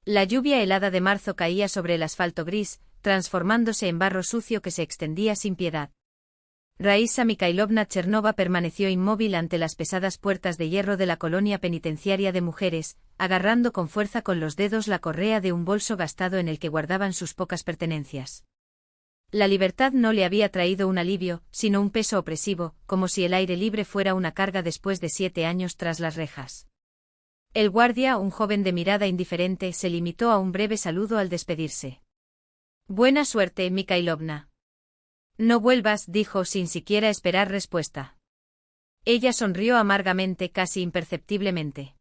La lluvia helada de marzo caía sobre el asfalto gris, transformándose en barro sucio que se extendía sin piedad. Raísa Mikhailovna Chernova permaneció inmóvil ante las pesadas puertas de hierro de la colonia penitenciaria de mujeres, agarrando con fuerza con los dedos la correa de un bolso gastado en el que guardaban sus pocas pertenencias. La libertad no le había traído un alivio, sino un peso opresivo, como si el aire libre fuera una carga después de 7 años tras las rejas. El guardia, un joven de mirada indiferente, se limitó a un breve saludo al despedirse. «Buena suerte, Mikhailovna». «No vuelvas», dijo sin siquiera esperar respuesta. Ella sonrió amargamente, casi imperceptiblemente.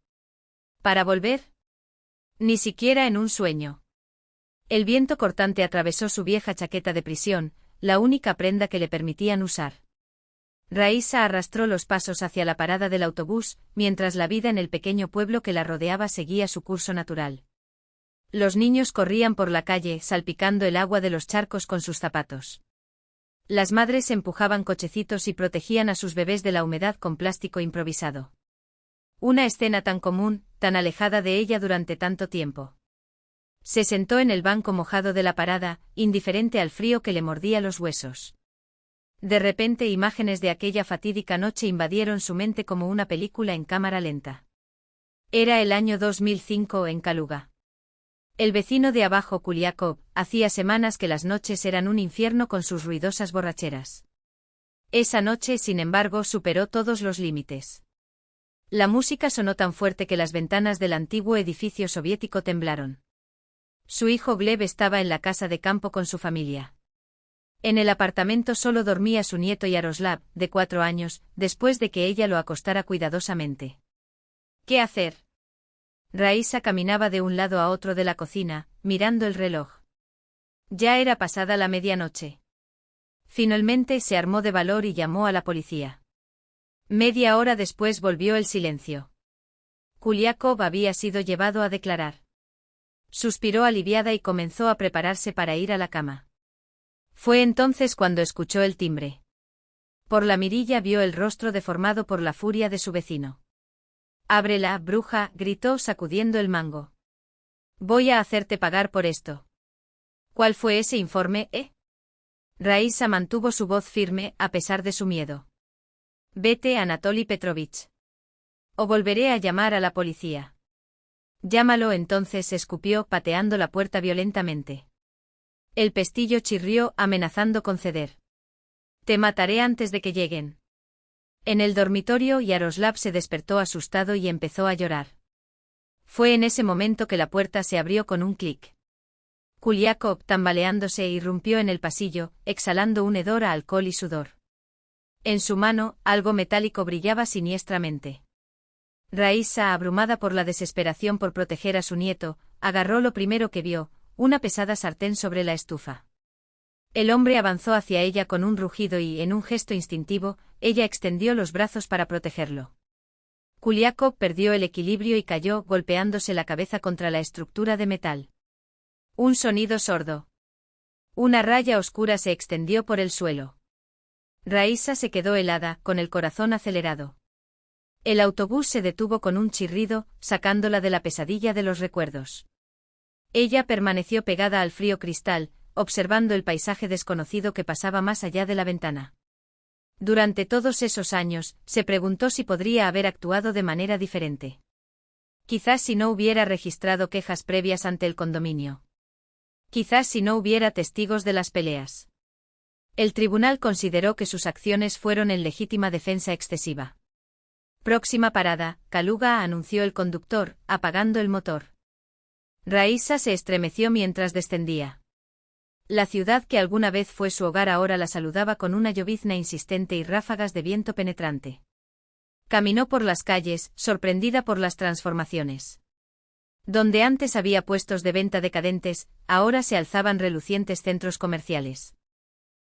¿Para volver? Ni siquiera en un sueño. El viento cortante atravesó su vieja chaqueta de prisión, la única prenda que le permitían usar. Raísa arrastró los pasos hacia la parada del autobús, mientras la vida en el pequeño pueblo que la rodeaba seguía su curso natural. Los niños corrían por la calle, salpicando el agua de los charcos con sus zapatos. Las madres empujaban cochecitos y protegían a sus bebés de la humedad con plástico improvisado. Una escena tan común, tan alejada de ella durante tanto tiempo. Se sentó en el banco mojado de la parada, indiferente al frío que le mordía los huesos. De repente imágenes de aquella fatídica noche invadieron su mente como una película en cámara lenta. Era el año 2005 en Kaluga. El vecino de abajo, Kuliakov, hacía semanas que las noches eran un infierno con sus ruidosas borracheras. Esa noche, sin embargo, superó todos los límites. La música sonó tan fuerte que las ventanas del antiguo edificio soviético temblaron. Su hijo Gleb estaba en la casa de campo con su familia. En el apartamento solo dormía su nieto Yaroslav, de 4 años, después de que ella lo acostara cuidadosamente. ¿Qué hacer? Raísa caminaba de un lado a otro de la cocina, mirando el reloj. Ya era pasada la medianoche. Finalmente se armó de valor y llamó a la policía. Media hora después volvió el silencio. Kuliakov había sido llevado a declarar. Suspiró aliviada y comenzó a prepararse para ir a la cama. Fue entonces cuando escuchó el timbre. Por la mirilla vio el rostro deformado por la furia de su vecino. «Ábrela, bruja», gritó sacudiendo el mango. «Voy a hacerte pagar por esto». «¿Cuál fue ese informe, Raísa mantuvo su voz firme, a pesar de su miedo. «Vete, Anatoly Petrovich. O volveré a llamar a la policía». «Llámalo entonces», escupió, pateando la puerta violentamente. El pestillo chirrió, amenazando con ceder. «Te mataré antes de que lleguen». En el dormitorio, Yaroslav se despertó asustado y empezó a llorar. Fue en ese momento que la puerta se abrió con un clic. Kuliakov, tambaleándose, irrumpió en el pasillo, exhalando un hedor a alcohol y sudor. En su mano, algo metálico brillaba siniestramente. Raísa, abrumada por la desesperación por proteger a su nieto, agarró lo primero que vio, una pesada sartén sobre la estufa. El hombre avanzó hacia ella con un rugido y, en un gesto instintivo, ella extendió los brazos para protegerlo. Kuliakov perdió el equilibrio y cayó, golpeándose la cabeza contra la estructura de metal. Un sonido sordo. Una raya oscura se extendió por el suelo. Raísa se quedó helada, con el corazón acelerado. El autobús se detuvo con un chirrido, sacándola de la pesadilla de los recuerdos. Ella permaneció pegada al frío cristal, observando el paisaje desconocido que pasaba más allá de la ventana. Durante todos esos años, se preguntó si podría haber actuado de manera diferente. Quizás si no hubiera registrado quejas previas ante el condominio. Quizás si no hubiera testigos de las peleas. El tribunal consideró que sus acciones fueron en legítima defensa excesiva. «Próxima parada, Kaluga», anunció el conductor, apagando el motor. Raísa se estremeció mientras descendía. La ciudad que alguna vez fue su hogar ahora la saludaba con una llovizna insistente y ráfagas de viento penetrante. Caminó por las calles, sorprendida por las transformaciones. Donde antes había puestos de venta decadentes, ahora se alzaban relucientes centros comerciales.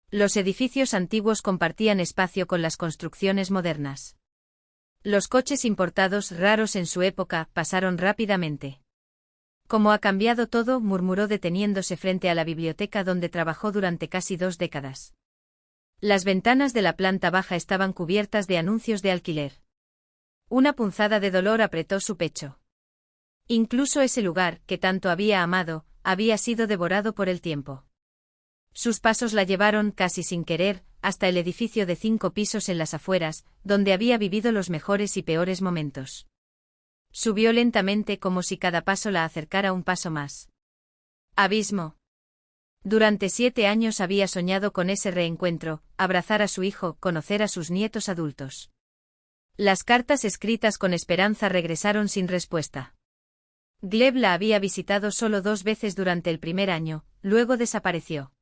Los edificios antiguos compartían espacio con las construcciones modernas. Los coches importados, raros en su época, pasaron rápidamente. «¿Cómo ha cambiado todo?», murmuró deteniéndose frente a la biblioteca donde trabajó durante casi 2 décadas. Las ventanas de la planta baja estaban cubiertas de anuncios de alquiler. Una punzada de dolor apretó su pecho. Incluso ese lugar, que tanto había amado, había sido devorado por el tiempo. Sus pasos la llevaron, casi sin querer, hasta el edificio de 5 pisos en las afueras, donde había vivido los mejores y peores momentos. Subió lentamente como si cada paso la acercara un paso más. Abismo. Durante 7 años había soñado con ese reencuentro, abrazar a su hijo, conocer a sus nietos adultos. Las cartas escritas con esperanza regresaron sin respuesta. Gleb la había visitado solo 2 veces durante el primer año, luego desapareció.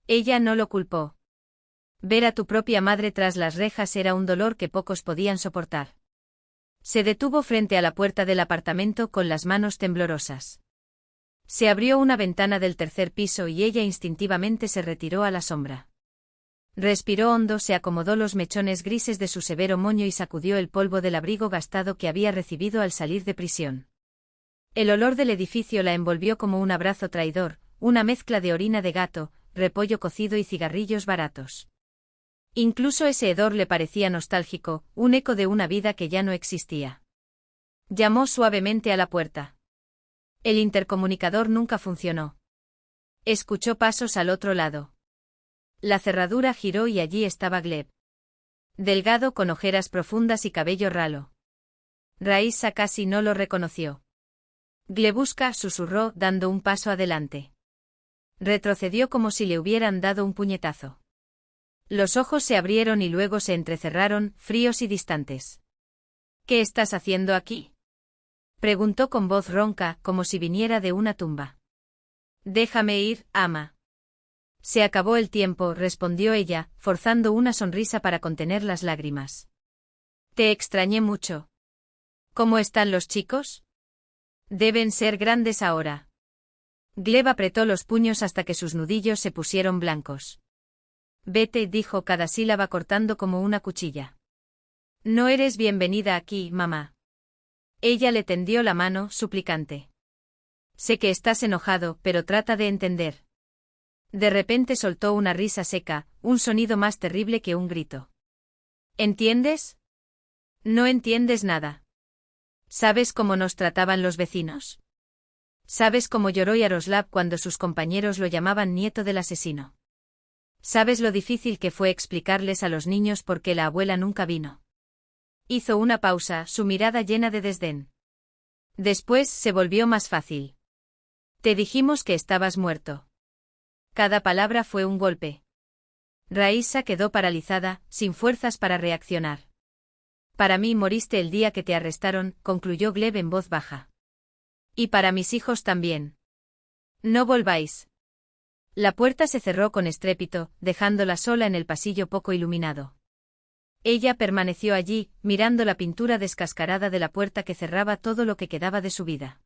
Ella no lo culpó. Ver a tu propia madre tras las rejas era un dolor que pocos podían soportar. Se detuvo frente a la puerta del apartamento con las manos temblorosas. Se abrió una ventana del 3er piso y ella instintivamente se retiró a la sombra. Respiró hondo, se acomodó los mechones grises de su severo moño y sacudió el polvo del abrigo gastado que había recibido al salir de prisión. El olor del edificio la envolvió como un abrazo traidor, una mezcla de orina de gato, repollo cocido y cigarrillos baratos. Incluso ese hedor le parecía nostálgico, un eco de una vida que ya no existía. Llamó suavemente a la puerta. El intercomunicador nunca funcionó. Escuchó pasos al otro lado. La cerradura giró y allí estaba Gleb. Delgado, con ojeras profundas y cabello ralo. Raíssa casi no lo reconoció. Glebuska, susurró, dando un paso adelante. Retrocedió como si le hubieran dado un puñetazo. Los ojos se abrieron y luego se entrecerraron, fríos y distantes. ¿Qué estás haciendo aquí?, preguntó con voz ronca, como si viniera de una tumba. Déjame ir, ama. Se acabó el tiempo, respondió ella, forzando una sonrisa para contener las lágrimas. Te extrañé mucho. ¿Cómo están los chicos? Deben ser grandes ahora. Gleb apretó los puños hasta que sus nudillos se pusieron blancos. Vete, dijo cada sílaba cortando como una cuchilla. No eres bienvenida aquí, mamá. Ella le tendió la mano, suplicante. Sé que estás enojado, pero trata de entender. De repente soltó una risa seca, un sonido más terrible que un grito. ¿Entiendes? No entiendes nada. ¿Sabes cómo nos trataban los vecinos? ¿Sabes cómo lloró Yaroslav cuando sus compañeros lo llamaban nieto del asesino? ¿Sabes lo difícil que fue explicarles a los niños por qué la abuela nunca vino? Hizo una pausa, su mirada llena de desdén. Después se volvió más fácil. Te dijimos que estabas muerto. Cada palabra fue un golpe. Raíssa quedó paralizada, sin fuerzas para reaccionar. Para mí moriste el día que te arrestaron, concluyó Gleb en voz baja. Y para mis hijos también. No volváis. La puerta se cerró con estrépito, dejándola sola en el pasillo poco iluminado. Ella permaneció allí, mirando la pintura descascarada de la puerta que cerraba todo lo que quedaba de su vida.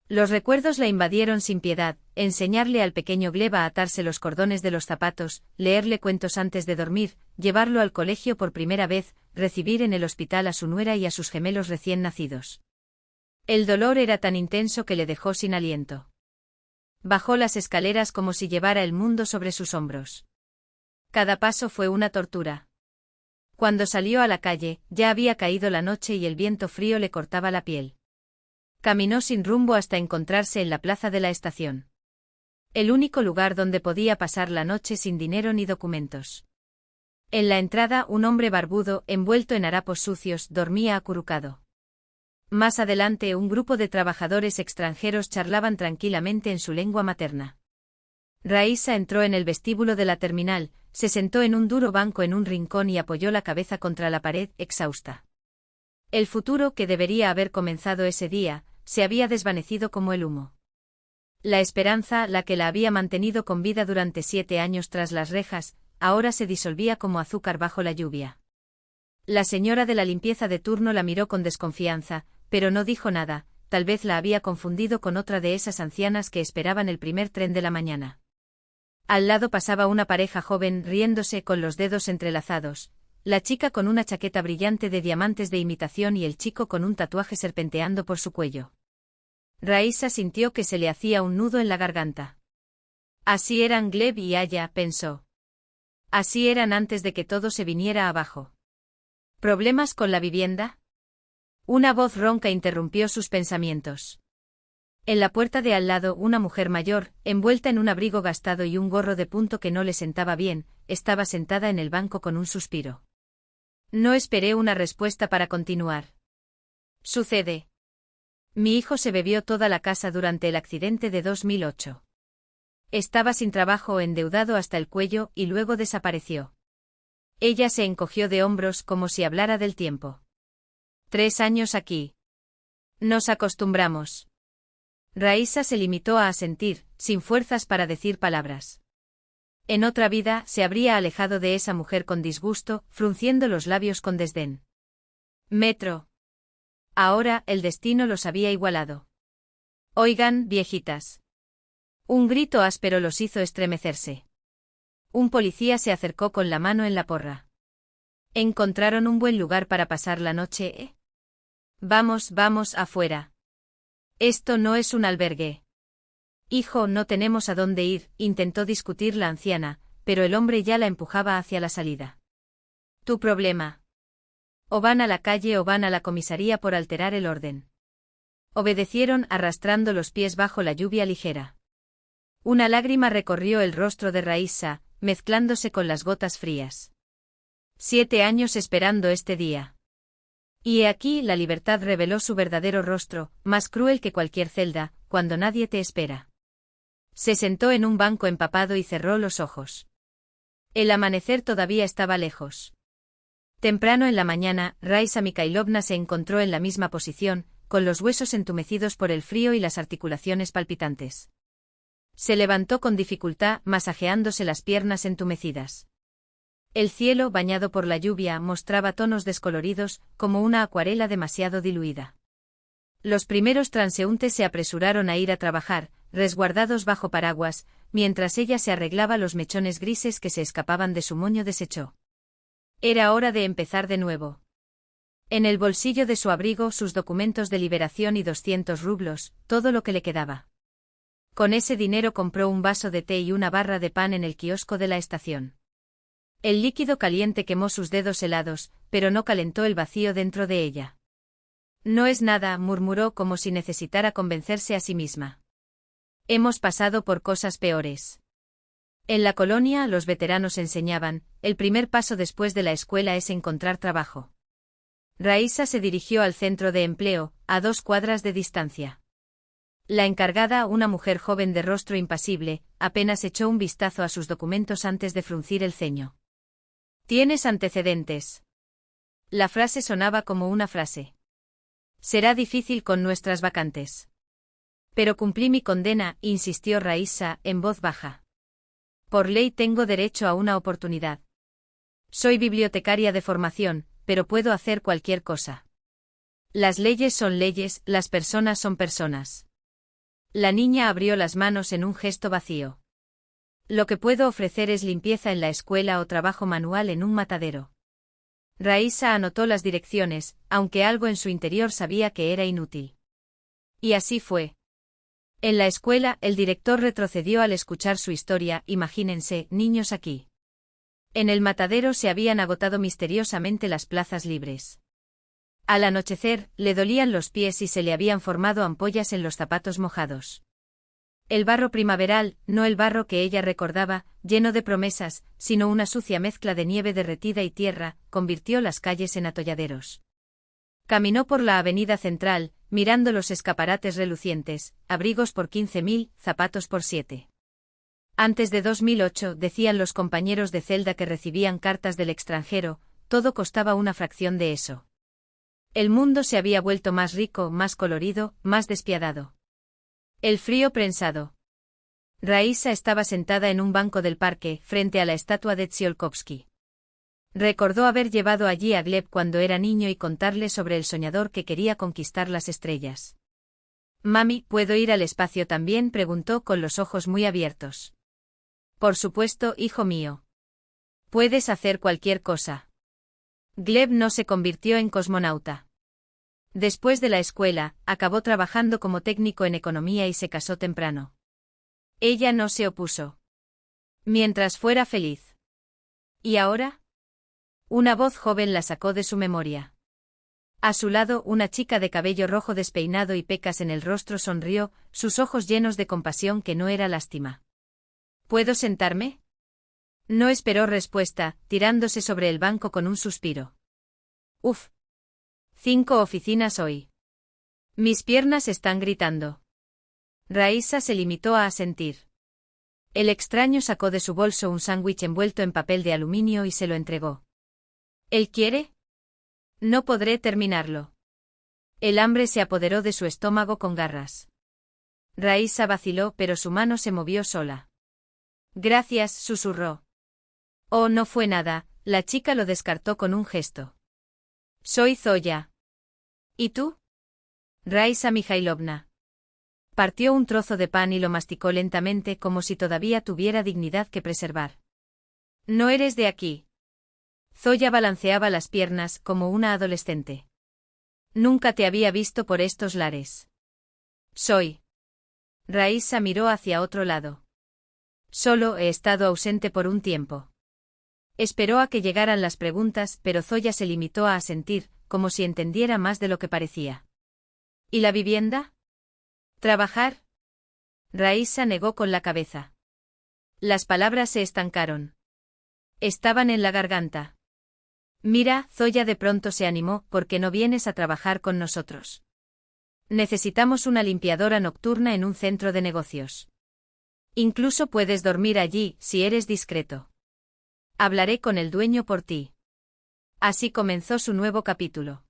Los recuerdos la invadieron sin piedad, enseñarle al pequeño Gleb a atarse los cordones de los zapatos, leerle cuentos antes de dormir, llevarlo al colegio por primera vez, recibir en el hospital a su nuera y a sus gemelos recién nacidos. El dolor era tan intenso que le dejó sin aliento. Bajó las escaleras como si llevara el mundo sobre sus hombros. Cada paso fue una tortura. Cuando salió a la calle, ya había caído la noche y el viento frío le cortaba la piel. Caminó sin rumbo hasta encontrarse en la plaza de la estación. El único lugar donde podía pasar la noche sin dinero ni documentos. En la entrada, un hombre barbudo, envuelto en harapos sucios, dormía acurrucado. Más adelante, un grupo de trabajadores extranjeros charlaban tranquilamente en su lengua materna. Raíssa entró en el vestíbulo de la terminal, se sentó en un duro banco en un rincón y apoyó la cabeza contra la pared, exhausta. El futuro, que debería haber comenzado ese día, se había desvanecido como el humo. La esperanza, la que la había mantenido con vida durante 7 años tras las rejas, ahora se disolvía como azúcar bajo la lluvia. La señora de la limpieza de turno la miró con desconfianza, pero no dijo nada, tal vez la había confundido con otra de esas ancianas que esperaban el primer tren de la mañana. Al lado pasaba una pareja joven riéndose con los dedos entrelazados, la chica con una chaqueta brillante de diamantes de imitación y el chico con un tatuaje serpenteando por su cuello. Raíssa sintió que se le hacía un nudo en la garganta. Así eran Gleb y Aya, pensó. Así eran antes de que todo se viniera abajo. ¿Problemas con la vivienda? Una voz ronca interrumpió sus pensamientos. En la puerta de al lado, una mujer mayor, envuelta en un abrigo gastado y un gorro de punto que no le sentaba bien, estaba sentada en el banco con un suspiro. No esperé una respuesta para continuar. Sucede. Mi hijo se bebió toda la casa durante el accidente de 2008. Estaba sin trabajo, endeudado hasta el cuello, y luego desapareció. Ella se encogió de hombros como si hablara del tiempo. 3 años aquí. Nos acostumbramos. Raíssa se limitó a asentir, sin fuerzas para decir palabras. En otra vida se habría alejado de esa mujer con disgusto, frunciendo los labios con desdén. Metro. Ahora el destino los había igualado. Oigan, viejitas. Un grito áspero los hizo estremecerse. Un policía se acercó con la mano en la porra. ¿Encontraron un buen lugar para pasar la noche, Vamos, vamos afuera. Esto no es un albergue. Hijo, no tenemos a dónde ir, intentó discutir la anciana, pero el hombre ya la empujaba hacia la salida. Tu problema. O van a la calle o van a la comisaría por alterar el orden. Obedecieron arrastrando los pies bajo la lluvia ligera. Una lágrima recorrió el rostro de Raíssa, mezclándose con las gotas frías. 7 años esperando este día. Y he aquí la libertad reveló su verdadero rostro, más cruel que cualquier celda, cuando nadie te espera. Se sentó en un banco empapado y cerró los ojos. El amanecer todavía estaba lejos. Temprano en la mañana, Raíssa Mikhailovna se encontró en la misma posición, con los huesos entumecidos por el frío y las articulaciones palpitantes. Se levantó con dificultad, masajeándose las piernas entumecidas. El cielo, bañado por la lluvia, mostraba tonos descoloridos, como una acuarela demasiado diluida. Los primeros transeúntes se apresuraron a ir a trabajar, resguardados bajo paraguas, mientras ella se arreglaba los mechones grises que se escapaban de su moño deshecho. Era hora de empezar de nuevo. En el bolsillo de su abrigo sus documentos de liberación y 200 rublos, todo lo que le quedaba. Con ese dinero compró un vaso de té y una barra de pan en el kiosco de la estación. El líquido caliente quemó sus dedos helados, pero no calentó el vacío dentro de ella. No es nada, murmuró como si necesitara convencerse a sí misma. Hemos pasado por cosas peores. En la colonia los veteranos enseñaban, el primer paso después de la escuela es encontrar trabajo. Raíssa se dirigió al centro de empleo, a 2 cuadras de distancia. La encargada, una mujer joven de rostro impasible, apenas echó un vistazo a sus documentos antes de fruncir el ceño. ¿Tienes antecedentes? La frase sonaba como una frase. Será difícil con nuestras vacantes. Pero cumplí mi condena, insistió Raíssa, en voz baja. Por ley tengo derecho a una oportunidad. Soy bibliotecaria de formación, pero puedo hacer cualquier cosa. Las leyes son leyes, las personas son personas. La niña abrió las manos en un gesto vacío. Lo que puedo ofrecer es limpieza en la escuela o trabajo manual en un matadero. Raíssa anotó las direcciones, aunque algo en su interior sabía que era inútil. Y así fue. En la escuela, el director retrocedió al escuchar su historia, imagínense, niños aquí. En el matadero se habían agotado misteriosamente las plazas libres. Al anochecer, le dolían los pies y se le habían formado ampollas en los zapatos mojados. El barro primaveral, no el barro que ella recordaba, lleno de promesas, sino una sucia mezcla de nieve derretida y tierra, convirtió las calles en atolladeros. Caminó por la avenida central, mirando los escaparates relucientes, abrigos por 15.000, zapatos por 7. Antes de 2008, decían los compañeros de celda que recibían cartas del extranjero, todo costaba una fracción de eso. El mundo se había vuelto más rico, más colorido, más despiadado. El frío prensado. Raíssa estaba sentada en un banco del parque, frente a la estatua de Tsiolkovsky. Recordó haber llevado allí a Gleb cuando era niño y contarle sobre el soñador que quería conquistar las estrellas. «Mami, ¿puedo ir al espacio también?», preguntó con los ojos muy abiertos. «Por supuesto, hijo mío. Puedes hacer cualquier cosa». Gleb no se convirtió en cosmonauta. Después de la escuela, acabó trabajando como técnico en economía y se casó temprano. Ella no se opuso. Mientras fuera feliz. ¿Y ahora? Una voz joven la sacó de su memoria. A su lado, una chica de cabello rojo despeinado y pecas en el rostro sonrió, sus ojos llenos de compasión que no era lástima. ¿Puedo sentarme? No esperó respuesta, tirándose sobre el banco con un suspiro. Uf. 5 oficinas hoy. Mis piernas están gritando. Raíssa se limitó a asentir. El extraño sacó de su bolso un sándwich envuelto en papel de aluminio y se lo entregó. ¿Él quiere? No podré terminarlo. El hambre se apoderó de su estómago con garras. Raíssa vaciló, pero su mano se movió sola. Gracias, susurró. Oh, no fue nada, la chica lo descartó con un gesto. Soy Zoya. ¿Y tú? Raíssa Mikhailovna. Partió un trozo de pan y lo masticó lentamente como si todavía tuviera dignidad que preservar. No eres de aquí. Zoya balanceaba las piernas como una adolescente. Nunca te había visto por estos lares. Soy. Raíssa miró hacia otro lado. Solo he estado ausente por un tiempo. Esperó a que llegaran las preguntas, pero Zoya se limitó a asentir, como si entendiera más de lo que parecía. ¿Y la vivienda? ¿Trabajar? Raíssa negó con la cabeza. Las palabras se estancaron. Estaban en la garganta. Mira, Zoya de pronto se animó, ¿por qué no vienes a trabajar con nosotros? Necesitamos una limpiadora nocturna en un centro de negocios. Incluso puedes dormir allí, si eres discreto. Hablaré con el dueño por ti. Así comenzó su nuevo capítulo.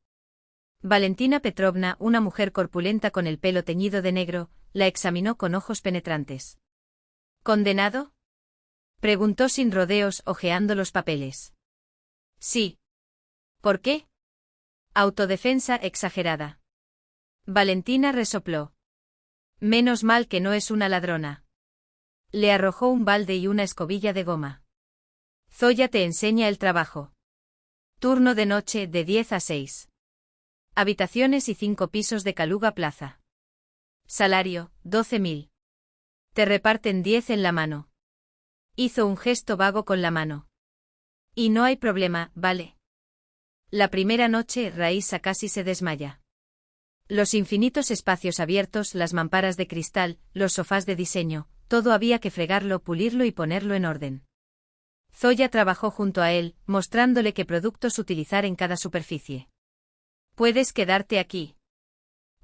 Valentina Petrovna, una mujer corpulenta con el pelo teñido de negro, la examinó con ojos penetrantes. ¿Condenado? Preguntó sin rodeos, hojeando los papeles. Sí. ¿Por qué? Autodefensa exagerada. Valentina resopló. Menos mal que no es una ladrona. Le arrojó un balde y una escobilla de goma. Zoya te enseña el trabajo. Turno de noche de 10 a 6. Habitaciones y 5 pisos de Kaluga Plaza. Salario, 12.000. Te reparten 10 en la mano. Hizo un gesto vago con la mano. Y no hay problema, ¿vale? La primera noche, Raíssa casi se desmaya. Los infinitos espacios abiertos, las mamparas de cristal, los sofás de diseño, todo había que fregarlo, pulirlo y ponerlo en orden. Zoya trabajó junto a él, mostrándole qué productos utilizar en cada superficie. Puedes quedarte aquí.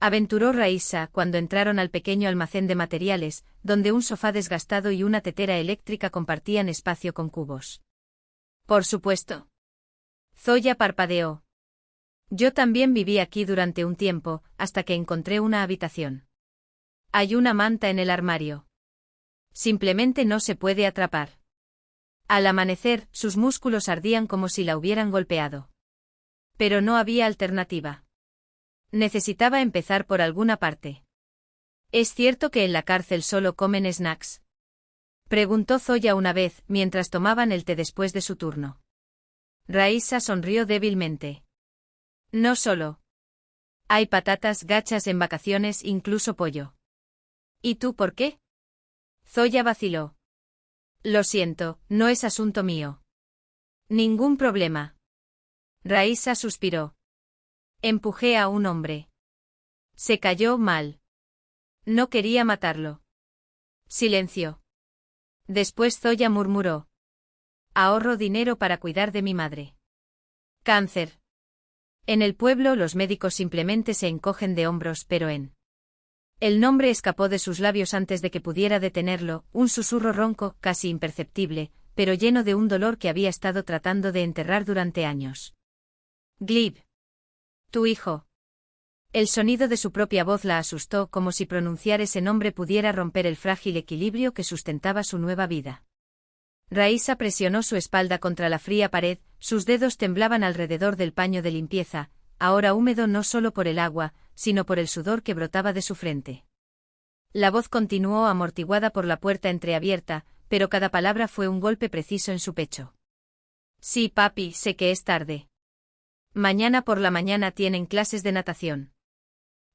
Aventuró Raíssa cuando entraron al pequeño almacén de materiales, donde un sofá desgastado y una tetera eléctrica compartían espacio con cubos. Por supuesto. Zoya parpadeó. Yo también viví aquí durante un tiempo, hasta que encontré una habitación. Hay una manta en el armario. Simplemente no se puede atrapar. Al amanecer, sus músculos ardían como si la hubieran golpeado. Pero no había alternativa. Necesitaba empezar por alguna parte. ¿Es cierto que en la cárcel solo comen snacks? Preguntó Zoya una vez, mientras tomaban el té después de su turno. Raíssa sonrió débilmente. No solo. Hay patatas, gachas en vacaciones, incluso pollo. ¿Y tú por qué? Zoya vaciló. Lo siento, no es asunto mío. Ningún problema. Raíssa suspiró. Empujé a un hombre. Se cayó mal. No quería matarlo. Silencio. Después Zoya murmuró. Ahorro dinero para cuidar de mi madre. Cáncer. En el pueblo los médicos simplemente se encogen de hombros, pero El nombre escapó de sus labios antes de que pudiera detenerlo, un susurro ronco, casi imperceptible, pero lleno de un dolor que había estado tratando de enterrar durante años. Glib. Tu hijo. El sonido de su propia voz la asustó, como si pronunciar ese nombre pudiera romper el frágil equilibrio que sustentaba su nueva vida. Raíssa presionó su espalda contra la fría pared, sus dedos temblaban alrededor del paño de limpieza, ahora húmedo no solo por el agua, sino por el sudor que brotaba de su frente. La voz continuó amortiguada por la puerta entreabierta, pero cada palabra fue un golpe preciso en su pecho. Sí, papi, sé que es tarde. Mañana por la mañana tienen clases de natación.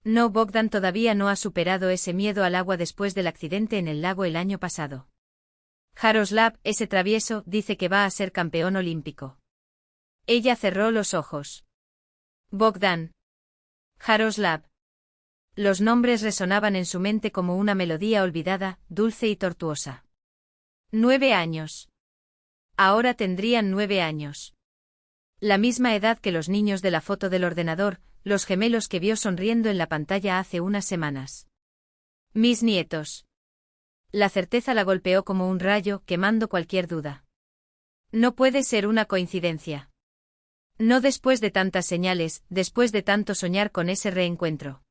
No, Bogdan todavía no ha superado ese miedo al agua después del accidente en el lago el año pasado. Jaroslav, ese travieso, dice que va a ser campeón olímpico. Ella cerró los ojos. Bogdan. Jaroslav. Los nombres resonaban en su mente como una melodía olvidada, dulce y tortuosa. 9 años. Ahora tendrían 9 años. La misma edad que los niños de la foto del ordenador, los gemelos que vio sonriendo en la pantalla hace unas semanas. Mis nietos. La certeza la golpeó como un rayo, quemando cualquier duda. No puede ser una coincidencia. No después de tantas señales, después de tanto soñar con ese reencuentro.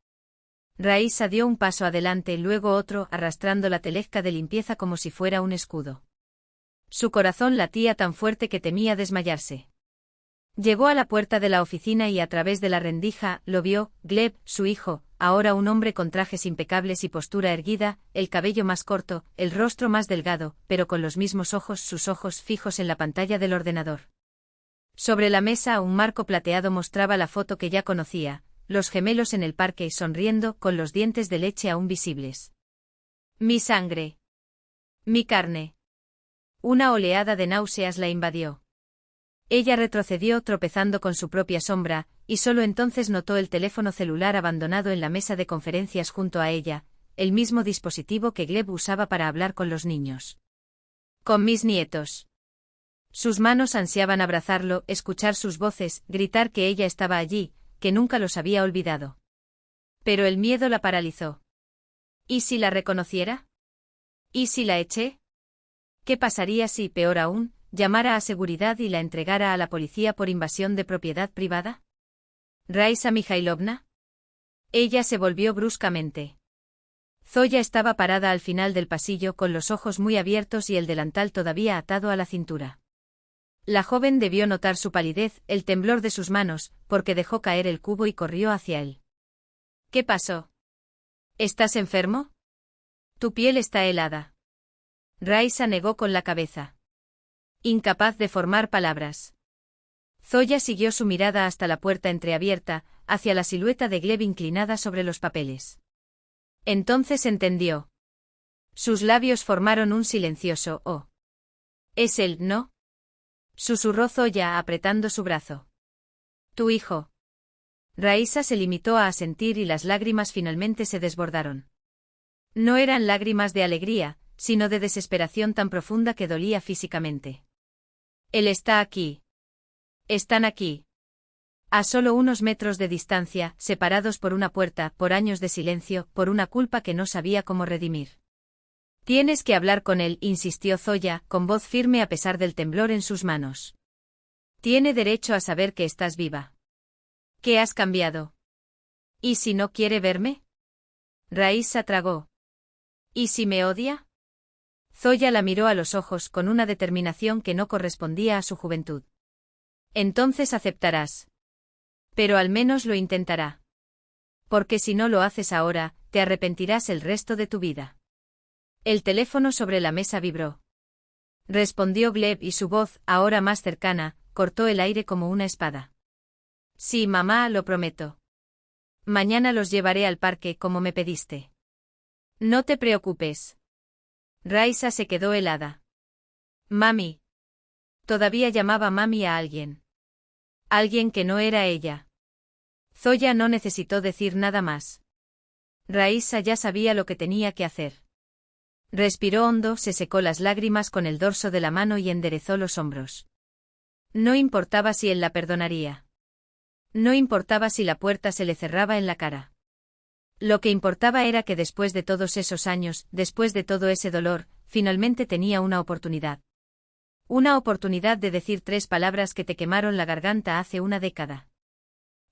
Raíssa dio un paso adelante y luego otro, arrastrando la telezca de limpieza como si fuera un escudo. Su corazón latía tan fuerte que temía desmayarse. Llegó a la puerta de la oficina y a través de la rendija, lo vio, Gleb, su hijo, ahora un hombre con trajes impecables y postura erguida, el cabello más corto, el rostro más delgado, pero con los mismos ojos, sus ojos fijos en la pantalla del ordenador. Sobre la mesa un marco plateado mostraba la foto que ya conocía, los gemelos en el parque sonriendo, con los dientes de leche aún visibles. Mi sangre. Mi carne. Una oleada de náuseas la invadió. Ella retrocedió tropezando con su propia sombra, y solo entonces notó el teléfono celular abandonado en la mesa de conferencias junto a ella, el mismo dispositivo que Gleb usaba para hablar con los niños. Con mis nietos. Sus manos ansiaban abrazarlo, escuchar sus voces, gritar que ella estaba allí, que nunca los había olvidado. Pero el miedo la paralizó. ¿Y si la reconociera? ¿Y si la eché? ¿Qué pasaría si, peor aún, llamara a seguridad y la entregara a la policía por invasión de propiedad privada? ¿Raíssa Mikhailovna? Ella se volvió bruscamente. Zoya estaba parada al final del pasillo con los ojos muy abiertos y el delantal todavía atado a la cintura. La joven debió notar su palidez, el temblor de sus manos, porque dejó caer el cubo y corrió hacia él. ¿Qué pasó? ¿Estás enfermo? Tu piel está helada. Raíssa negó con la cabeza. Incapaz de formar palabras. Zoya siguió su mirada hasta la puerta entreabierta, hacia la silueta de Gleb inclinada sobre los papeles. Entonces entendió. Sus labios formaron un silencioso «oh». «Es él, ¿no?», susurró Zoya apretando su brazo. «Tu hijo». Raíssa se limitó a asentir y las lágrimas finalmente se desbordaron. No eran lágrimas de alegría, sino de desesperación tan profunda que dolía físicamente. Él está aquí. Están aquí. A solo unos metros de distancia, separados por una puerta, por años de silencio, por una culpa que no sabía cómo redimir. Tienes que hablar con él, insistió Zoya, con voz firme a pesar del temblor en sus manos. Tiene derecho a saber que estás viva. ¿Qué has cambiado? ¿Y si no quiere verme? Raíssa tragó. ¿Y si me odia? Zoya la miró a los ojos con una determinación que no correspondía a su juventud. Entonces aceptarás. Pero al menos lo intentará. Porque si no lo haces ahora, te arrepentirás el resto de tu vida. El teléfono sobre la mesa vibró. Respondió Gleb y su voz, ahora más cercana, cortó el aire como una espada. Sí, mamá, lo prometo. Mañana los llevaré al parque como me pediste. No te preocupes. Raíssa se quedó helada. Mami. Todavía llamaba mami a alguien. Alguien que no era ella. Zoya no necesitó decir nada más. Raíssa ya sabía lo que tenía que hacer. Respiró hondo, se secó las lágrimas con el dorso de la mano y enderezó los hombros. No importaba si él la perdonaría. No importaba si la puerta se le cerraba en la cara. Lo que importaba era que después de todos esos años, después de todo ese dolor, finalmente tenía una oportunidad. Una oportunidad de decir 3 palabras que te quemaron la garganta hace una década.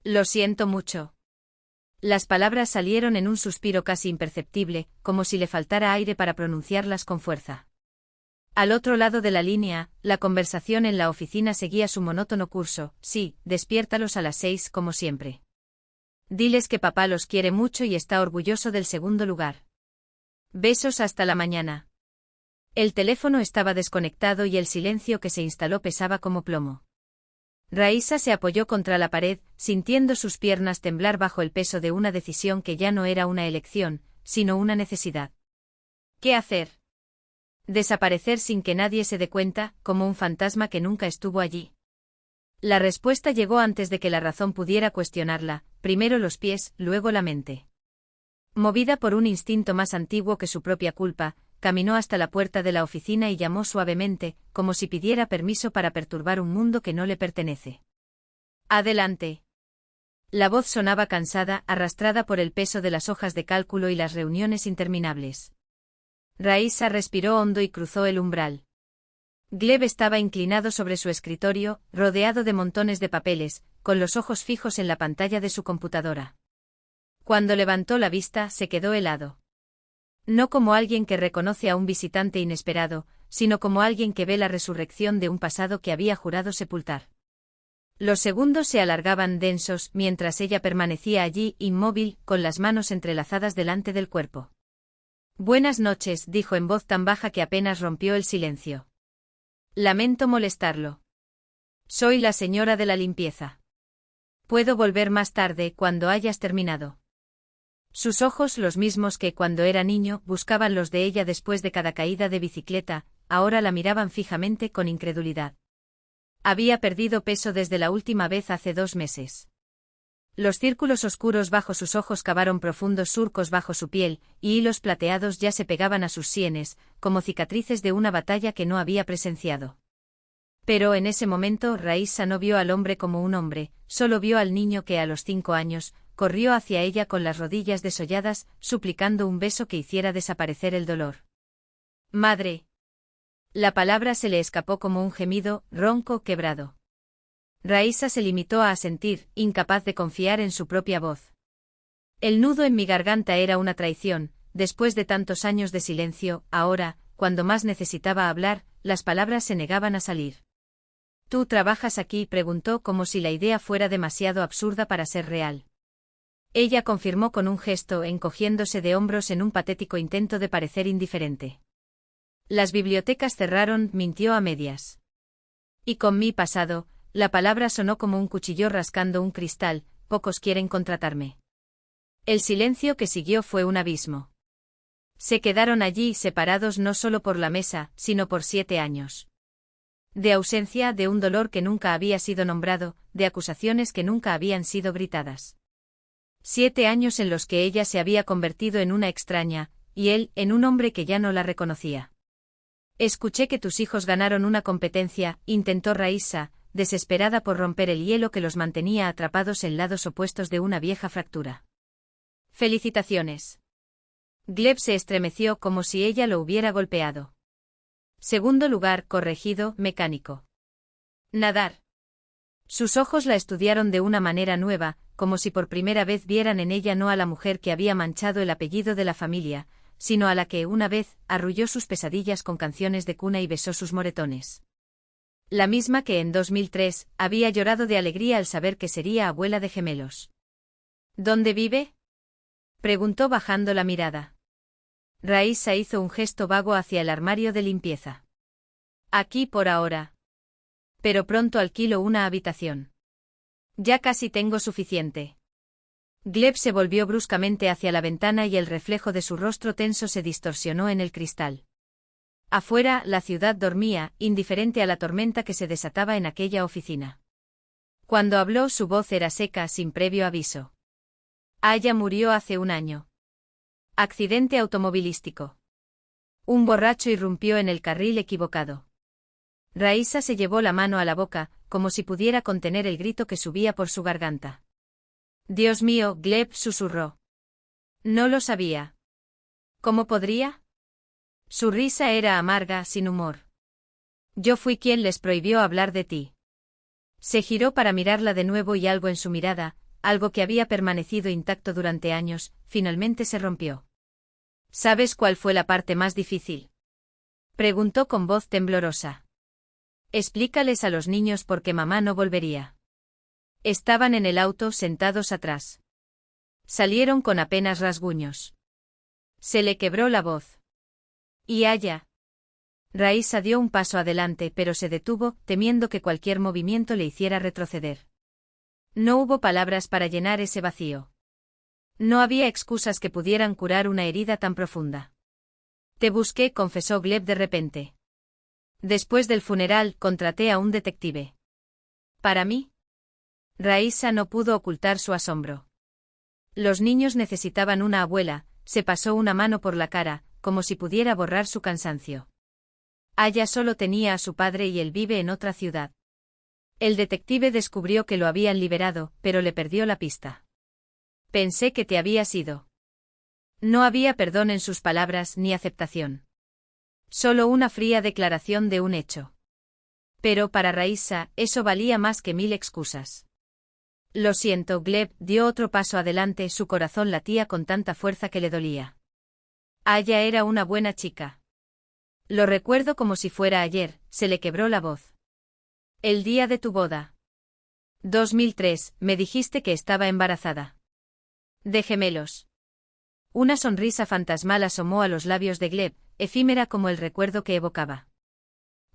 Lo siento mucho. Las palabras salieron en un suspiro casi imperceptible, como si le faltara aire para pronunciarlas con fuerza. Al otro lado de la línea, la conversación en la oficina seguía su monótono curso. Sí, despiértalos a las 6 como siempre. Diles que papá los quiere mucho y está orgulloso del segundo lugar. Besos hasta la mañana. El teléfono estaba desconectado y el silencio que se instaló pesaba como plomo. Raíssa se apoyó contra la pared, sintiendo sus piernas temblar bajo el peso de una decisión que ya no era una elección, sino una necesidad. ¿Qué hacer? Desaparecer sin que nadie se dé cuenta, como un fantasma que nunca estuvo allí. La respuesta llegó antes de que la razón pudiera cuestionarla, primero los pies, luego la mente. Movida por un instinto más antiguo que su propia culpa, caminó hasta la puerta de la oficina y llamó suavemente, como si pidiera permiso para perturbar un mundo que no le pertenece. «Adelante». La voz sonaba cansada, arrastrada por el peso de las hojas de cálculo y las reuniones interminables. Raíssa respiró hondo y cruzó el umbral. Gleb estaba inclinado sobre su escritorio, rodeado de montones de papeles, con los ojos fijos en la pantalla de su computadora. Cuando levantó la vista, se quedó helado. No como alguien que reconoce a un visitante inesperado, sino como alguien que ve la resurrección de un pasado que había jurado sepultar. Los segundos se alargaban densos, mientras ella permanecía allí, inmóvil, con las manos entrelazadas delante del cuerpo. «Buenas noches», dijo en voz tan baja que apenas rompió el silencio. «Lamento molestarlo. Soy la señora de la limpieza. Puedo volver más tarde, cuando hayas terminado». Sus ojos, los mismos que cuando era niño, buscaban los de ella después de cada caída de bicicleta, ahora la miraban fijamente con incredulidad. Había perdido peso desde la última vez hace 2 meses. Los círculos oscuros bajo sus ojos cavaron profundos surcos bajo su piel, y hilos plateados ya se pegaban a sus sienes, como cicatrices de una batalla que no había presenciado. Pero en ese momento Raíssa no vio al hombre como un hombre, solo vio al niño que a los 5 años, corrió hacia ella con las rodillas desolladas, suplicando un beso que hiciera desaparecer el dolor. «Madre». La palabra se le escapó como un gemido, ronco, quebrado. Raíssa se limitó a asentir, incapaz de confiar en su propia voz. El nudo en mi garganta era una traición, después de tantos años de silencio, ahora, cuando más necesitaba hablar, las palabras se negaban a salir. «¿Tú trabajas aquí?», preguntó como si la idea fuera demasiado absurda para ser real. Ella confirmó con un gesto, encogiéndose de hombros en un patético intento de parecer indiferente. «Las bibliotecas cerraron», mintió a medias. «Y con mi pasado», la palabra sonó como un cuchillo rascando un cristal, «pocos quieren contratarme». El silencio que siguió fue un abismo. Se quedaron allí, separados no solo por la mesa, sino por 7 años. De ausencia, de un dolor que nunca había sido nombrado, de acusaciones que nunca habían sido gritadas. 7 años en los que ella se había convertido en una extraña, y él, en un hombre que ya no la reconocía. «Escuché que tus hijos ganaron una competencia», intentó Raíssa, desesperada por romper el hielo que los mantenía atrapados en lados opuestos de una vieja fractura. «Felicitaciones». Gleb se estremeció como si ella lo hubiera golpeado. «Segundo lugar», corregido, mecánico. «Nadar». Sus ojos la estudiaron de una manera nueva, como si por primera vez vieran en ella no a la mujer que había manchado el apellido de la familia, sino a la que, una vez, arrulló sus pesadillas con canciones de cuna y besó sus moretones. La misma que en 2003, había llorado de alegría al saber que sería abuela de gemelos. «¿Dónde vive?», preguntó bajando la mirada. Raíssa hizo un gesto vago hacia el armario de limpieza. «Aquí por ahora. Pero pronto alquilo una habitación. Ya casi tengo suficiente». Gleb se volvió bruscamente hacia la ventana y el reflejo de su rostro tenso se distorsionó en el cristal. Afuera, la ciudad dormía, indiferente a la tormenta que se desataba en aquella oficina. Cuando habló, su voz era seca, sin previo aviso. «Aya murió hace 1 año. Accidente automovilístico. Un borracho irrumpió en el carril equivocado». Raíssa se llevó la mano a la boca, como si pudiera contener el grito que subía por su garganta. «Dios mío», Gleb susurró. «No lo sabía». «¿Cómo podría?». Su risa era amarga, sin humor. «Yo fui quien les prohibió hablar de ti». Se giró para mirarla de nuevo y algo en su mirada, algo que había permanecido intacto durante años, finalmente se rompió. «¿Sabes cuál fue la parte más difícil?», preguntó con voz temblorosa. «Explícales a los niños por qué mamá no volvería». Estaban en el auto, sentados atrás. Salieron con apenas rasguños. Se le quebró la voz. «¿Y Aya?». Raíssa dio un paso adelante, pero se detuvo, temiendo que cualquier movimiento le hiciera retroceder. No hubo palabras para llenar ese vacío. No había excusas que pudieran curar una herida tan profunda. «Te busqué», confesó Gleb de repente. «Después del funeral, contraté a un detective. Para mí. Raíssa no pudo ocultar su asombro. Los niños necesitaban una abuela, se pasó una mano por la cara, como si pudiera borrar su cansancio. Aya solo tenía a su padre y él vive en otra ciudad. El detective descubrió que lo habían liberado, pero le perdió la pista. Pensé que te habías ido. No había perdón en sus palabras ni aceptación. Solo una fría declaración de un hecho. Pero para Raíssa, eso valía más que 1000 excusas. Lo siento, Gleb dio otro paso adelante, su corazón latía con tanta fuerza que le dolía. Aya era una buena chica. Lo recuerdo como si fuera ayer, se le quebró la voz. El día de tu boda. 2003, me dijiste que estaba embarazada. De gemelos. Una sonrisa fantasmal asomó a los labios de Gleb, efímera como el recuerdo que evocaba.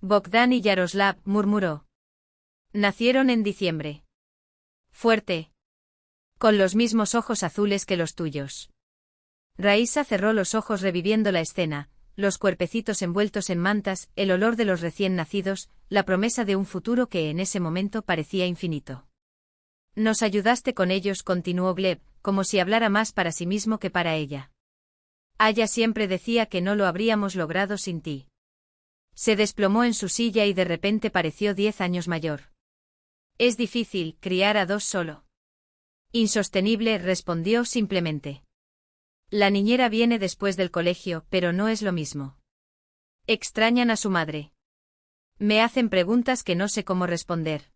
Bogdan y Yaroslav, murmuró. Nacieron en diciembre. Fuerte. Con los mismos ojos azules que los tuyos. Raíssa cerró los ojos reviviendo la escena, los cuerpecitos envueltos en mantas, el olor de los recién nacidos, la promesa de un futuro que en ese momento parecía infinito. Nos ayudaste con ellos, continuó Gleb, como si hablara más para sí mismo que para ella. Aya siempre decía que no lo habríamos logrado sin ti. Se desplomó en su silla y de repente pareció 10 años mayor. Es difícil criar a 2 solo. Insostenible, respondió simplemente. La niñera viene después del colegio, pero no es lo mismo. Extrañan a su madre. Me hacen preguntas que no sé cómo responder.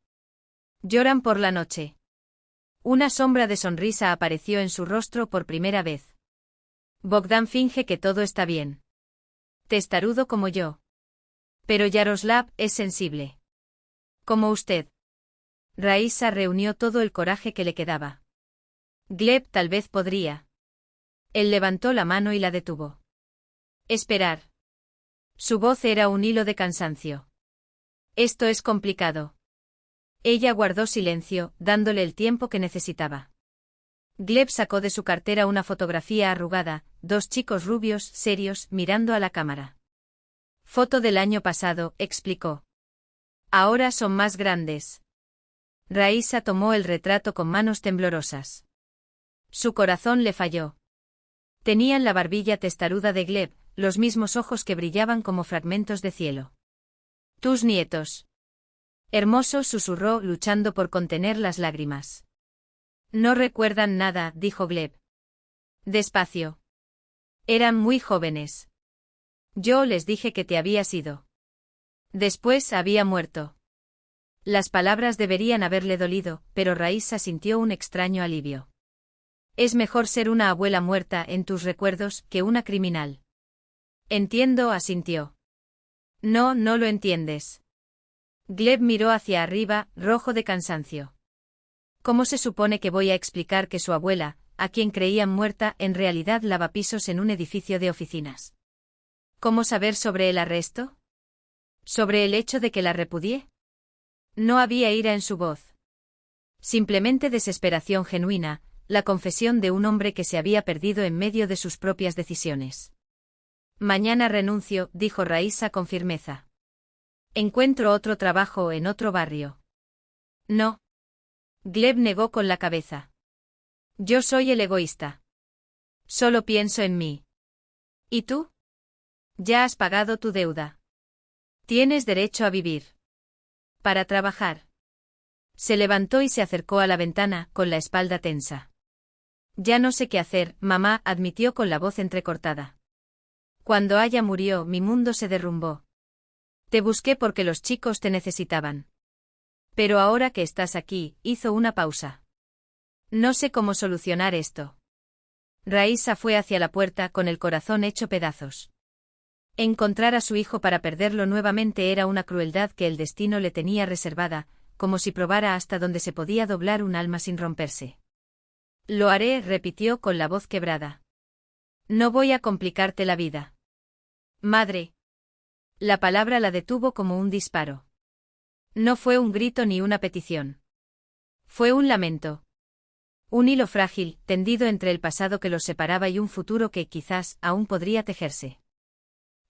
Lloran por la noche. Una sombra de sonrisa apareció en su rostro por primera vez. Bogdan finge que todo está bien. Testarudo como yo. Pero Yaroslav es sensible. Como usted. Raíssa reunió todo el coraje que le quedaba. Gleb tal vez podría. Él levantó la mano y la detuvo. Esperar. Su voz era un hilo de cansancio. Esto es complicado. Ella guardó silencio, dándole el tiempo que necesitaba. Gleb sacó de su cartera una fotografía arrugada, 2 chicos rubios, serios, mirando a la cámara. Foto del año pasado, explicó. Ahora son más grandes. Raíssa tomó el retrato con manos temblorosas. Su corazón le falló. Tenían la barbilla testaruda de Gleb, los mismos ojos que brillaban como fragmentos de cielo. Tus nietos. Hermoso, susurró, luchando por contener las lágrimas. No recuerdan nada, dijo Gleb. Despacio. Eran muy jóvenes. Yo les dije que te habías ido. Después había muerto. Las palabras deberían haberle dolido, pero Raíssa sintió un extraño alivio. Es mejor ser una abuela muerta en tus recuerdos que una criminal. Entiendo, asintió. No, no lo entiendes. Gleb miró hacia arriba, rojo de cansancio. ¿Cómo se supone que voy a explicar que su abuela, a quien creían muerta, en realidad lava pisos en un edificio de oficinas? ¿Cómo saber sobre el arresto? ¿Sobre el hecho de que la repudié? No había ira en su voz. Simplemente desesperación genuina, la confesión de un hombre que se había perdido en medio de sus propias decisiones. Mañana renuncio, dijo Raíssa con firmeza. Encuentro otro trabajo en otro barrio. No. Gleb negó con la cabeza. Yo soy el egoísta. Solo pienso en mí. ¿Y tú? Ya has pagado tu deuda. Tienes derecho a vivir. Para trabajar. Se levantó y se acercó a la ventana, con la espalda tensa. Ya no sé qué hacer, mamá, admitió con la voz entrecortada. Cuando Aya murió, mi mundo se derrumbó. Te busqué porque los chicos te necesitaban. Pero ahora que estás aquí, hizo una pausa. No sé cómo solucionar esto. Raíssa fue hacia la puerta con el corazón hecho pedazos. Encontrar a su hijo para perderlo nuevamente era una crueldad que el destino le tenía reservada, como si probara hasta dónde se podía doblar un alma sin romperse. Lo haré, repitió con la voz quebrada. No voy a complicarte la vida. Madre. La palabra la detuvo como un disparo. No fue un grito ni una petición. Fue un lamento. Un hilo frágil, tendido entre el pasado que los separaba y un futuro que quizás aún podría tejerse.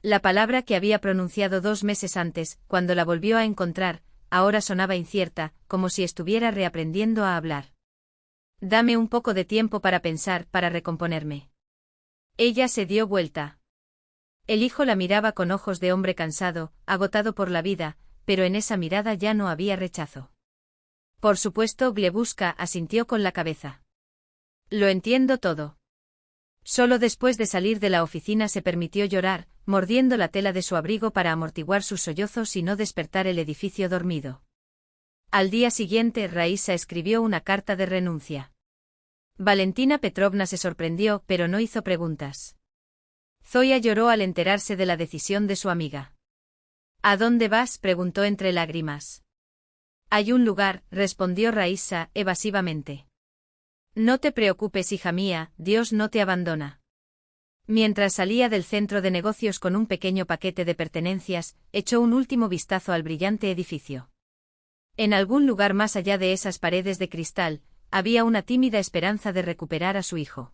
La palabra que había pronunciado 2 meses antes, cuando la volvió a encontrar, ahora sonaba incierta, como si estuviera reaprendiendo a hablar. Dame un poco de tiempo para pensar, para recomponerme. Ella se dio vuelta. El hijo la miraba con ojos de hombre cansado, agotado por la vida, pero en esa mirada ya no había rechazo. Por supuesto, Glebusca asintió con la cabeza. Lo entiendo todo. Solo después de salir de la oficina se permitió llorar, mordiendo la tela de su abrigo para amortiguar sus sollozos y no despertar el edificio dormido. Al día siguiente, Raísa escribió una carta de renuncia. Valentina Petrovna se sorprendió, pero no hizo preguntas. Zoya lloró al enterarse de la decisión de su amiga. ¿A dónde vas?, preguntó entre lágrimas. Hay un lugar, respondió Raísa, evasivamente. No te preocupes, hija mía, Dios no te abandona. Mientras salía del centro de negocios con un pequeño paquete de pertenencias, echó un último vistazo al brillante edificio. En algún lugar más allá de esas paredes de cristal, había una tímida esperanza de recuperar a su hijo.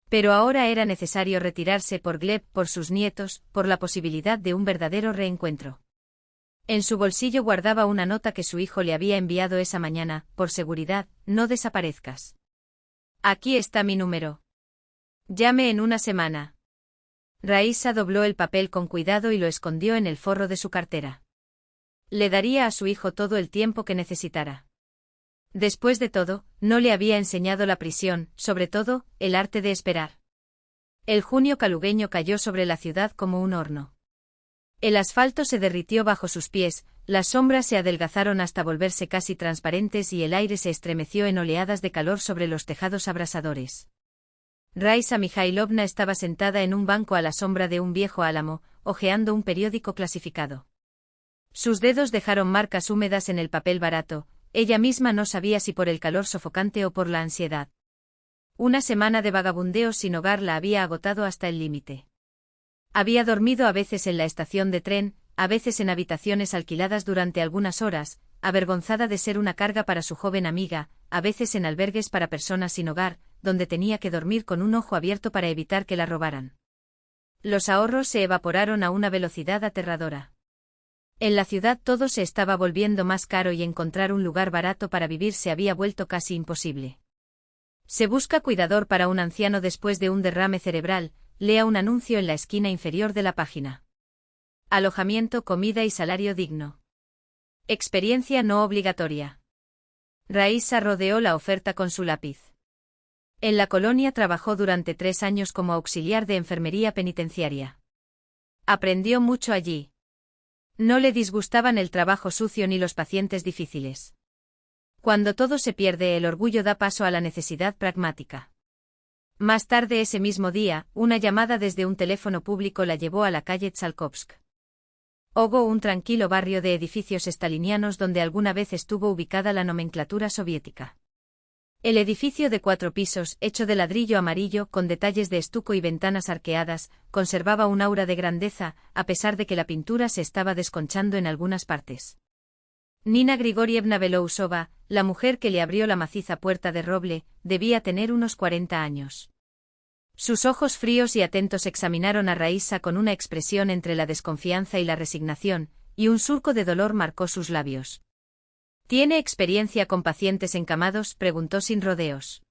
Pero ahora era necesario retirarse por Gleb, por sus nietos, por la posibilidad de un verdadero reencuentro. En su bolsillo guardaba una nota que su hijo le había enviado esa mañana: por seguridad, no desaparezcas. Aquí está mi número. Llame en una semana. Raísa dobló el papel con cuidado y lo escondió en el forro de su cartera. Le daría a su hijo todo el tiempo que necesitara. Después de todo, no le había enseñado la prisión, sobre todo, el arte de esperar. El junio calugueño cayó sobre la ciudad como un horno. El asfalto se derritió bajo sus pies, las sombras se adelgazaron hasta volverse casi transparentes y el aire se estremeció en oleadas de calor sobre los tejados abrasadores. Raísa Mikhailovna estaba sentada en un banco a la sombra de un viejo álamo, hojeando un periódico clasificado. Sus dedos dejaron marcas húmedas en el papel barato. Ella misma no sabía si por el calor sofocante o por la ansiedad. Una semana de vagabundeo sin hogar la había agotado hasta el límite. Había dormido a veces en la estación de tren, a veces en habitaciones alquiladas durante algunas horas, avergonzada de ser una carga para su joven amiga, a veces en albergues para personas sin hogar, donde tenía que dormir con un ojo abierto para evitar que la robaran. Los ahorros se evaporaron a una velocidad aterradora. En la ciudad todo se estaba volviendo más caro y encontrar un lugar barato para vivir se había vuelto casi imposible. Se busca cuidador para un anciano después de un derrame cerebral. Lea un anuncio en la esquina inferior de la página. Alojamiento, comida y salario digno. Experiencia no obligatoria. Raísa rodeó la oferta con su lápiz. En la colonia trabajó durante 3 años como auxiliar de enfermería penitenciaria. Aprendió mucho allí. No le disgustaban el trabajo sucio ni los pacientes difíciles. Cuando todo se pierde, el orgullo da paso a la necesidad pragmática. Más tarde ese mismo día, una llamada desde un teléfono público la llevó a la calle Tsalkovsk. Ogo, un tranquilo barrio de edificios stalinianos donde alguna vez estuvo ubicada la nomenclatura soviética. El edificio de 4 pisos, hecho de ladrillo amarillo con detalles de estuco y ventanas arqueadas, conservaba un aura de grandeza, a pesar de que la pintura se estaba desconchando en algunas partes. Nina Grigorievna Belousova, la mujer que le abrió la maciza puerta de roble, debía tener unos 40 años. Sus ojos fríos y atentos examinaron a Raísa con una expresión entre la desconfianza y la resignación, y un surco de dolor marcó sus labios. ¿Tiene experiencia con pacientes encamados?, preguntó sin rodeos.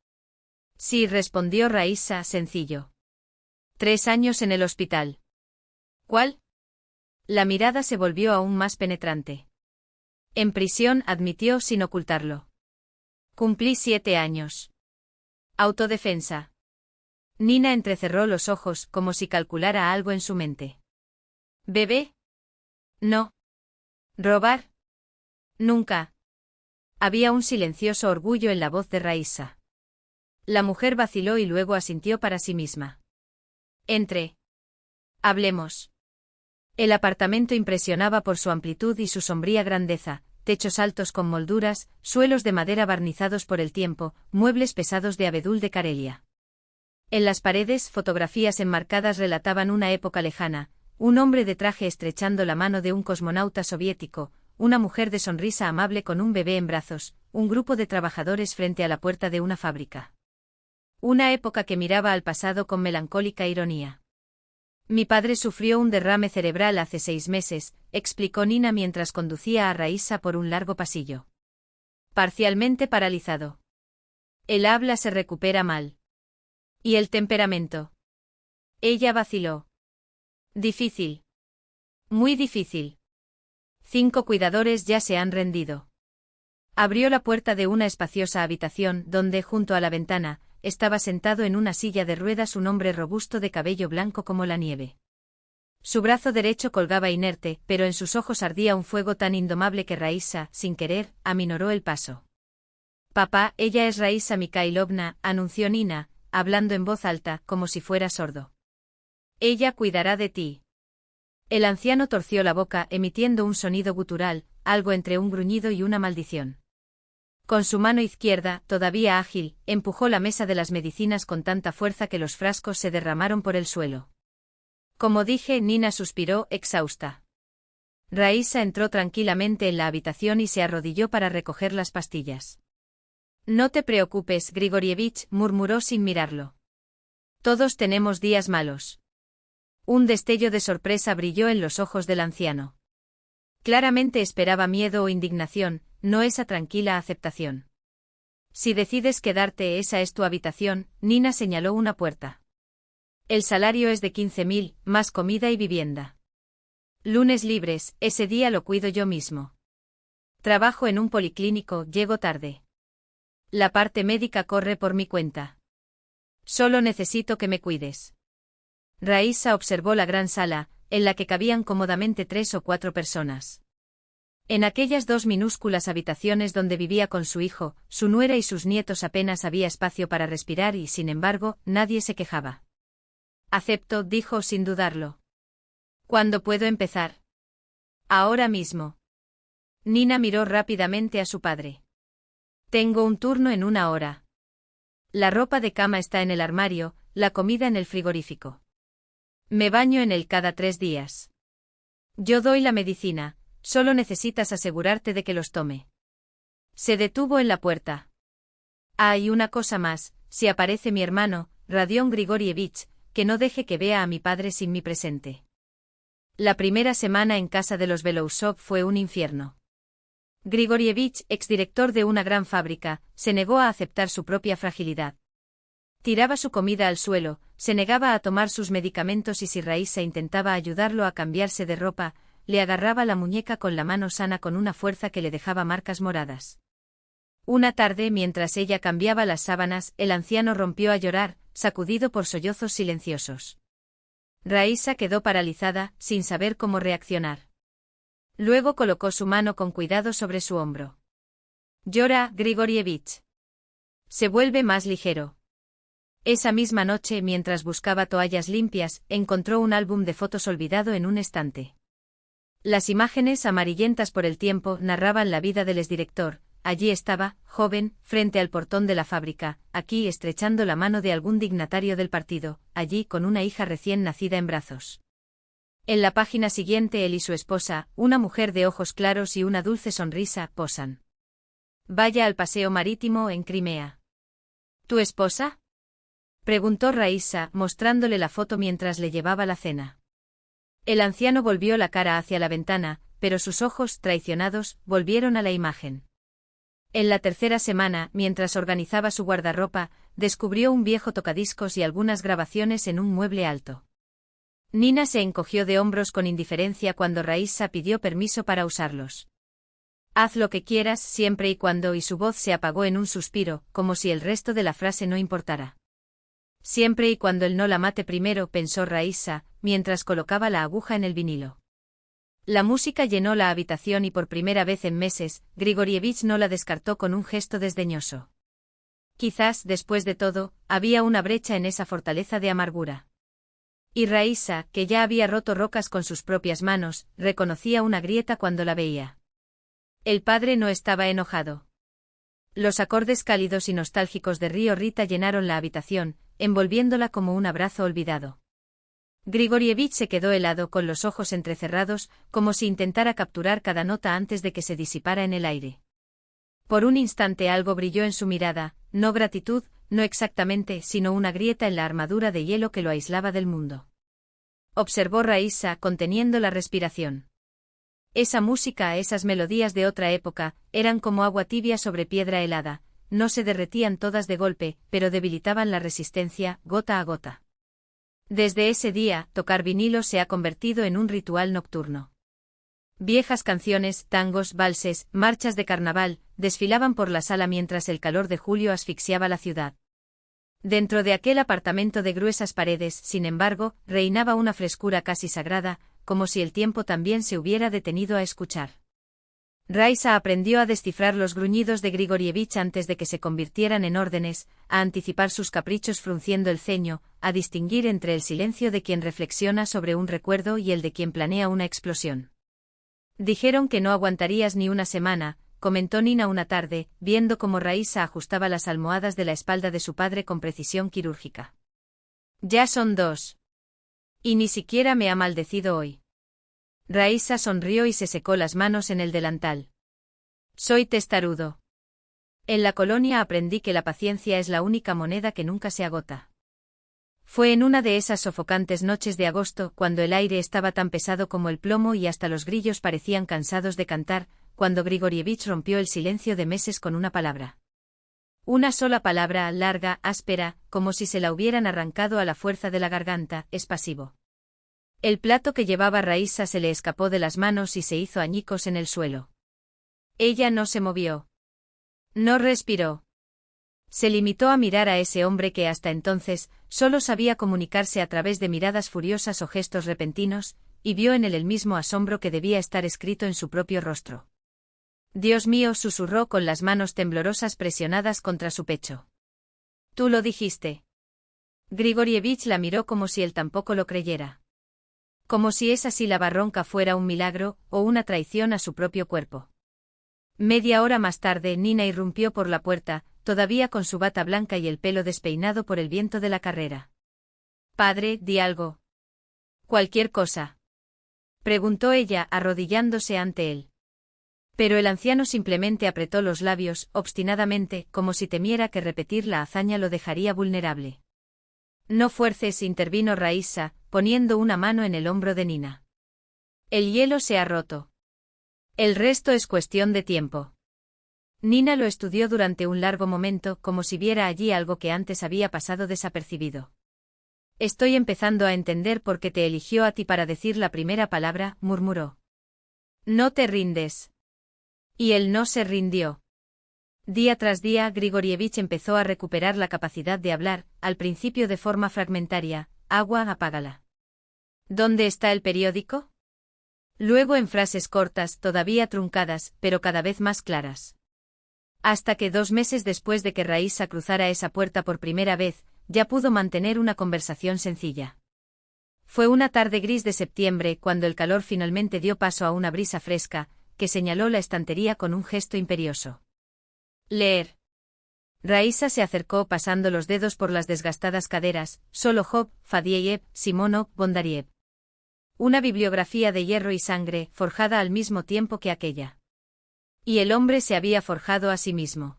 Sí, respondió Raísa, sencillo. 3 años en el hospital. ¿Cuál? La mirada se volvió aún más penetrante. En prisión, admitió sin ocultarlo. Cumplí 7 años. Autodefensa. Nina entrecerró los ojos como si calculara algo en su mente. ¿Bebé? No. ¿Robar? Nunca. Había un silencioso orgullo en la voz de Raísa. La mujer vaciló y luego asintió para sí misma. Entre. Hablemos. El apartamento impresionaba por su amplitud y su sombría grandeza, techos altos con molduras, suelos de madera barnizados por el tiempo, muebles pesados de abedul de Karelia. En las paredes, fotografías enmarcadas relataban una época lejana, un hombre de traje estrechando la mano de un cosmonauta soviético, una mujer de sonrisa amable con un bebé en brazos, un grupo de trabajadores frente a la puerta de una fábrica. Una época que miraba al pasado con melancólica ironía. Mi padre sufrió un derrame cerebral hace 6 meses, explicó Nina mientras conducía a Raíssa por un largo pasillo. Parcialmente paralizado. El habla se recupera mal. ¿Y el temperamento? Ella vaciló. Difícil. Muy difícil. 5 cuidadores ya se han rendido. Abrió la puerta de una espaciosa habitación donde, junto a la ventana, estaba sentado en una silla de ruedas un hombre robusto de cabello blanco como la nieve. Su brazo derecho colgaba inerte, pero en sus ojos ardía un fuego tan indomable que Raíssa, sin querer, aminoró el paso. Papá, ella es Raíssa Mikhailovna, anunció Nina, hablando en voz alta, como si fuera sordo. Ella cuidará de ti. El anciano torció la boca, emitiendo un sonido gutural, algo entre un gruñido y una maldición. Con su mano izquierda, todavía ágil, empujó la mesa de las medicinas con tanta fuerza que los frascos se derramaron por el suelo. Como dije, Nina suspiró, exhausta. Raíssa entró tranquilamente en la habitación y se arrodilló para recoger las pastillas. No te preocupes, Grigorievich, murmuró sin mirarlo. Todos tenemos días malos. Un destello de sorpresa brilló en los ojos del anciano. Claramente esperaba miedo o indignación, no esa tranquila aceptación. Si decides quedarte, esa es tu habitación, Nina señaló una puerta. El salario es de 15.000, más comida y vivienda. Lunes libres, ese día lo cuido yo mismo. Trabajo en un policlínico, llego tarde. La parte médica corre por mi cuenta. Solo necesito que me cuides. Raíssa observó la gran sala, en la que cabían cómodamente 3 o 4 personas. En aquellas 2 minúsculas habitaciones donde vivía con su hijo, su nuera y sus nietos apenas había espacio para respirar y, sin embargo, nadie se quejaba. Acepto, dijo sin dudarlo. ¿Cuándo puedo empezar? Ahora mismo. Nina miró rápidamente a su padre. Tengo un turno en 1 hora. La ropa de cama está en el armario, la comida en el frigorífico. Me baño en él cada 3 días. Yo doy la medicina. Solo necesitas asegurarte de que los tome. Se detuvo en la puerta. Hay una cosa más, si aparece mi hermano, Radión Grigorievich, que no deje que vea a mi padre sin mi presente. La primera semana en casa de los Belousov fue un infierno. Grigorievich, exdirector de una gran fábrica, se negó a aceptar su propia fragilidad. Tiraba su comida al suelo, se negaba a tomar sus medicamentos y si Raíssa intentaba ayudarlo a cambiarse de ropa, le agarraba la muñeca con la mano sana con una fuerza que le dejaba marcas moradas. Una tarde, mientras ella cambiaba las sábanas, el anciano rompió a llorar, sacudido por sollozos silenciosos. Raíssa quedó paralizada, sin saber cómo reaccionar. Luego colocó su mano con cuidado sobre su hombro. Llora, Grigorievich. Se vuelve más ligero. Esa misma noche, mientras buscaba toallas limpias, encontró un álbum de fotos olvidado en un estante. Las imágenes, amarillentas por el tiempo, narraban la vida del exdirector. Allí estaba, joven, frente al portón de la fábrica, aquí estrechando la mano de algún dignatario del partido, allí con una hija recién nacida en brazos. En la página siguiente él y su esposa, una mujer de ojos claros y una dulce sonrisa, posan. Vaya al paseo marítimo en Crimea. ¿Tu esposa? Preguntó Raíssa, mostrándole la foto mientras le llevaba la cena. El anciano volvió la cara hacia la ventana, pero sus ojos, traicionados, volvieron a la imagen. En la tercera semana, mientras organizaba su guardarropa, descubrió un viejo tocadiscos y algunas grabaciones en un mueble alto. Nina se encogió de hombros con indiferencia cuando Raíssa pidió permiso para usarlos. Haz lo que quieras siempre y cuando, y su voz se apagó en un suspiro, como si el resto de la frase no importara. Siempre y cuando él no la mate primero, pensó Raíssa, mientras colocaba la aguja en el vinilo. La música llenó la habitación y por primera vez en meses, Grigorievich no la descartó con un gesto desdeñoso. Quizás, después de todo, había una brecha en esa fortaleza de amargura. Y Raíssa, que ya había roto rocas con sus propias manos, reconocía una grieta cuando la veía. El padre no estaba enojado. Los acordes cálidos y nostálgicos de Río Rita llenaron la habitación, envolviéndola como un abrazo olvidado. Grigorievich se quedó helado con los ojos entrecerrados, como si intentara capturar cada nota antes de que se disipara en el aire. Por un instante algo brilló en su mirada, no gratitud, no exactamente, sino una grieta en la armadura de hielo que lo aislaba del mundo. observó Raíssa, conteniendo la respiración. Esa música, esas melodías de otra época, eran como agua tibia sobre piedra helada, no se derretían todas de golpe, pero debilitaban la resistencia, gota a gota. Desde ese día, tocar vinilo se ha convertido en un ritual nocturno. Viejas canciones, tangos, valses, marchas de carnaval, desfilaban por la sala mientras el calor de julio asfixiaba la ciudad. Dentro de aquel apartamento de gruesas paredes, sin embargo, reinaba una frescura casi sagrada, como si el tiempo también se hubiera detenido a escuchar. Raíssa aprendió a descifrar los gruñidos de Grigorievich antes de que se convirtieran en órdenes, a anticipar sus caprichos frunciendo el ceño, a distinguir entre el silencio de quien reflexiona sobre un recuerdo y el de quien planea una explosión. Dijeron que no aguantarías ni una semana, comentó Nina una tarde, viendo cómo Raíssa ajustaba las almohadas de la espalda de su padre con precisión quirúrgica. Ya son 2. Y ni siquiera me ha maldecido hoy. Raíssa sonrió y se secó las manos en el delantal. Soy testarudo. En la colonia aprendí que la paciencia es la única moneda que nunca se agota. Fue en una de esas sofocantes noches de agosto, cuando el aire estaba tan pesado como el plomo y hasta los grillos parecían cansados de cantar, cuando Grigorievich rompió el silencio de meses con una palabra. Una sola palabra, larga, áspera, como si se la hubieran arrancado a la fuerza de la garganta, es pasivo. El plato que llevaba Raíssa se le escapó de las manos y se hizo añicos en el suelo. Ella no se movió. No respiró. Se limitó a mirar a ese hombre que hasta entonces solo sabía comunicarse a través de miradas furiosas o gestos repentinos, y vio en él el mismo asombro que debía estar escrito en su propio rostro. Dios mío, susurró con las manos temblorosas presionadas contra su pecho. Tú lo dijiste. Grigorievich la miró como si él tampoco lo creyera. Como si esa sílaba ronca fuera un milagro, o una traición a su propio cuerpo. Media hora más tarde Nina irrumpió por la puerta, todavía con su bata blanca y el pelo despeinado por el viento de la carrera. Padre, di algo. Cualquier cosa. Preguntó ella, arrodillándose ante él. Pero el anciano simplemente apretó los labios, obstinadamente, como si temiera que repetir la hazaña lo dejaría vulnerable. No fuerces, intervino Raíssa, poniendo una mano en el hombro de Nina. El hielo se ha roto. El resto es cuestión de tiempo. Nina lo estudió durante un largo momento, como si viera allí algo que antes había pasado desapercibido. Estoy empezando a entender por qué te eligió a ti para decir la primera palabra, murmuró. No te rindes. Y él no se rindió. Día tras día, Grigorievich empezó a recuperar la capacidad de hablar, al principio de forma fragmentaria. Agua, apágala. ¿Dónde está el periódico? Luego en frases cortas, todavía truncadas, pero cada vez más claras. Hasta que 2 meses después de que Raíssa cruzara esa puerta por primera vez, ya pudo mantener una conversación sencilla. Fue una tarde gris de septiembre cuando el calor finalmente dio paso a una brisa fresca, que señaló la estantería con un gesto imperioso. Leer. Raíssa se acercó pasando los dedos por las desgastadas caderas, Solokhov, Fadieyev, Simonov, Bondariev. Una bibliografía de hierro y sangre, forjada al mismo tiempo que aquella. Y el hombre se había forjado a sí mismo.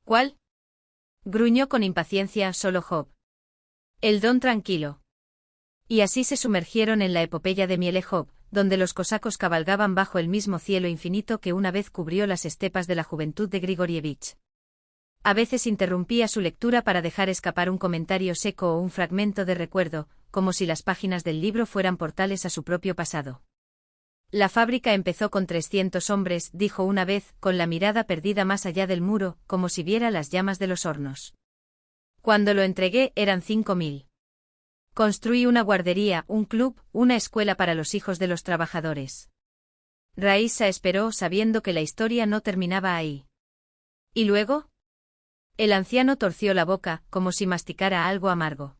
¿Cuál? Gruñó con impaciencia Solokhov. El don tranquilo. Y así se sumergieron en la epopeya de Mielejov, donde los cosacos cabalgaban bajo el mismo cielo infinito que una vez cubrió las estepas de la juventud de Grigorievich. A veces interrumpía su lectura para dejar escapar un comentario seco o un fragmento de recuerdo, como si las páginas del libro fueran portales a su propio pasado. La fábrica empezó con 300 hombres, dijo una vez, con la mirada perdida más allá del muro, como si viera las llamas de los hornos. Cuando lo entregué eran 5000. Construí una guardería, un club, una escuela para los hijos de los trabajadores. Raíssa esperó sabiendo que la historia no terminaba ahí. ¿Y luego? El anciano torció la boca, como si masticara algo amargo.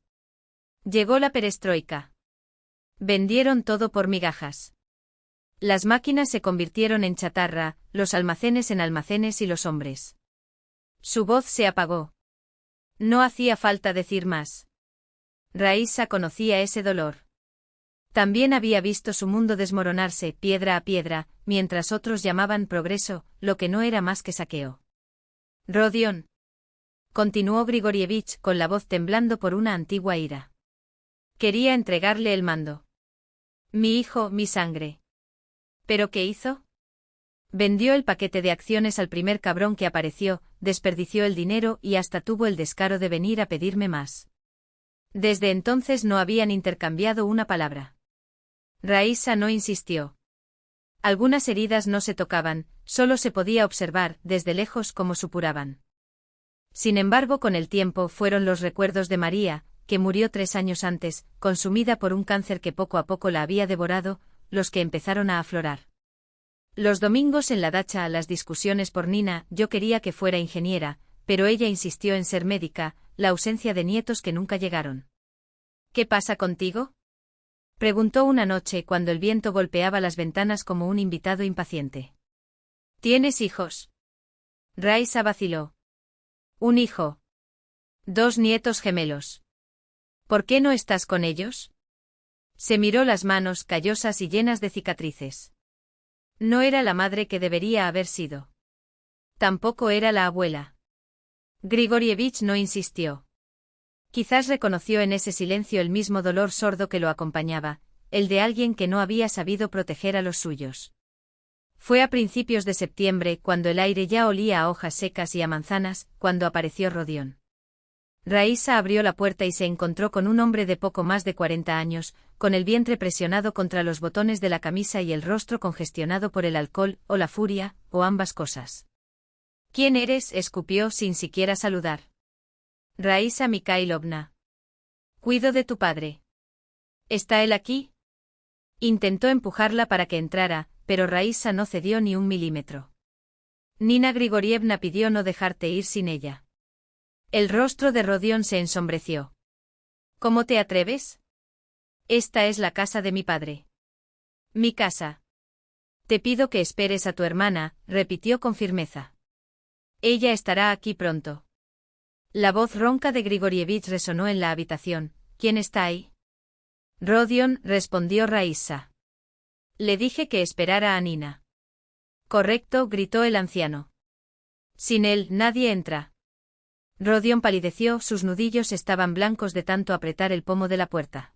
Llegó la perestroika. Vendieron todo por migajas. Las máquinas se convirtieron en chatarra, los almacenes en almacenes y los hombres. Su voz se apagó. No hacía falta decir más. Raíssa conocía ese dolor. También había visto su mundo desmoronarse, piedra a piedra, mientras otros llamaban progreso, lo que no era más que saqueo. Rodion. Continuó Grigorievich, con la voz temblando por una antigua ira. Quería entregarle el mando. Mi hijo, mi sangre. ¿Pero qué hizo? Vendió el paquete de acciones al primer cabrón que apareció, desperdició el dinero y hasta tuvo el descaro de venir a pedirme más. Desde entonces no habían intercambiado una palabra. Raíssa no insistió. Algunas heridas no se tocaban, solo se podía observar, desde lejos, cómo supuraban. Sin embargo, con el tiempo fueron los recuerdos de María, que murió 3 años antes, consumida por un cáncer que poco a poco la había devorado, los que empezaron a aflorar. Los domingos en la dacha, las discusiones por Nina, yo quería que fuera ingeniera, pero ella insistió en ser médica, la ausencia de nietos que nunca llegaron. ¿Qué pasa contigo?, preguntó una noche cuando el viento golpeaba las ventanas como un invitado impaciente. ¿Tienes hijos? Raíssa vaciló. Un hijo. 2 nietos gemelos. ¿Por qué no estás con ellos? Se miró las manos callosas y llenas de cicatrices. No era la madre que debería haber sido. Tampoco era la abuela. Grigorievich no insistió. Quizás reconoció en ese silencio el mismo dolor sordo que lo acompañaba, el de alguien que no había sabido proteger a los suyos. Fue a principios de septiembre, cuando el aire ya olía a hojas secas y a manzanas, cuando apareció Rodión. Raíssa abrió la puerta y se encontró con un hombre de poco más de 40 años, con el vientre presionado contra los botones de la camisa y el rostro congestionado por el alcohol, o la furia, o ambas cosas. ¿Quién eres?, escupió sin siquiera saludar. Raíssa Mikhailovna. Cuido de tu padre. ¿Está él aquí? Intentó empujarla para que entrara, pero Raíssa no cedió ni un milímetro. Nina Grigorievna pidió no dejarte ir sin ella. El rostro de Rodión se ensombreció. ¿Cómo te atreves? Esta es la casa de mi padre. Mi casa. Te pido que esperes a tu hermana, repitió con firmeza. Ella estará aquí pronto. La voz ronca de Grigorievich resonó en la habitación. ¿Quién está ahí? Rodión, respondió Raíssa. Le dije que esperara a Nina. Correcto, gritó el anciano. Sin él, nadie entra. Rodión palideció, sus nudillos estaban blancos de tanto apretar el pomo de la puerta.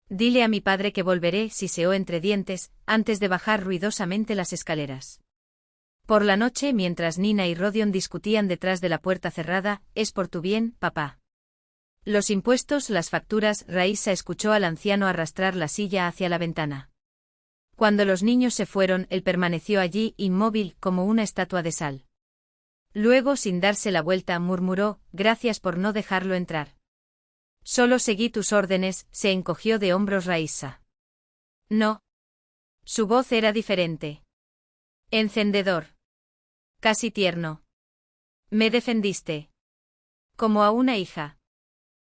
Dile a mi padre que volveré, siseó entre dientes, antes de bajar ruidosamente las escaleras. Por la noche, mientras Nina y Rodión discutían detrás de la puerta cerrada, es por tu bien, papá. Los impuestos, las facturas, Raíssa escuchó al anciano arrastrar la silla hacia la ventana. Cuando los niños se fueron, él permaneció allí, inmóvil, como una estatua de sal. Luego, sin darse la vuelta, murmuró, gracias por no dejarlo entrar. Solo seguí tus órdenes, se encogió de hombros Raíssa. No. Su voz era diferente. Encendedor. Casi tierno. Me defendiste. Como a una hija.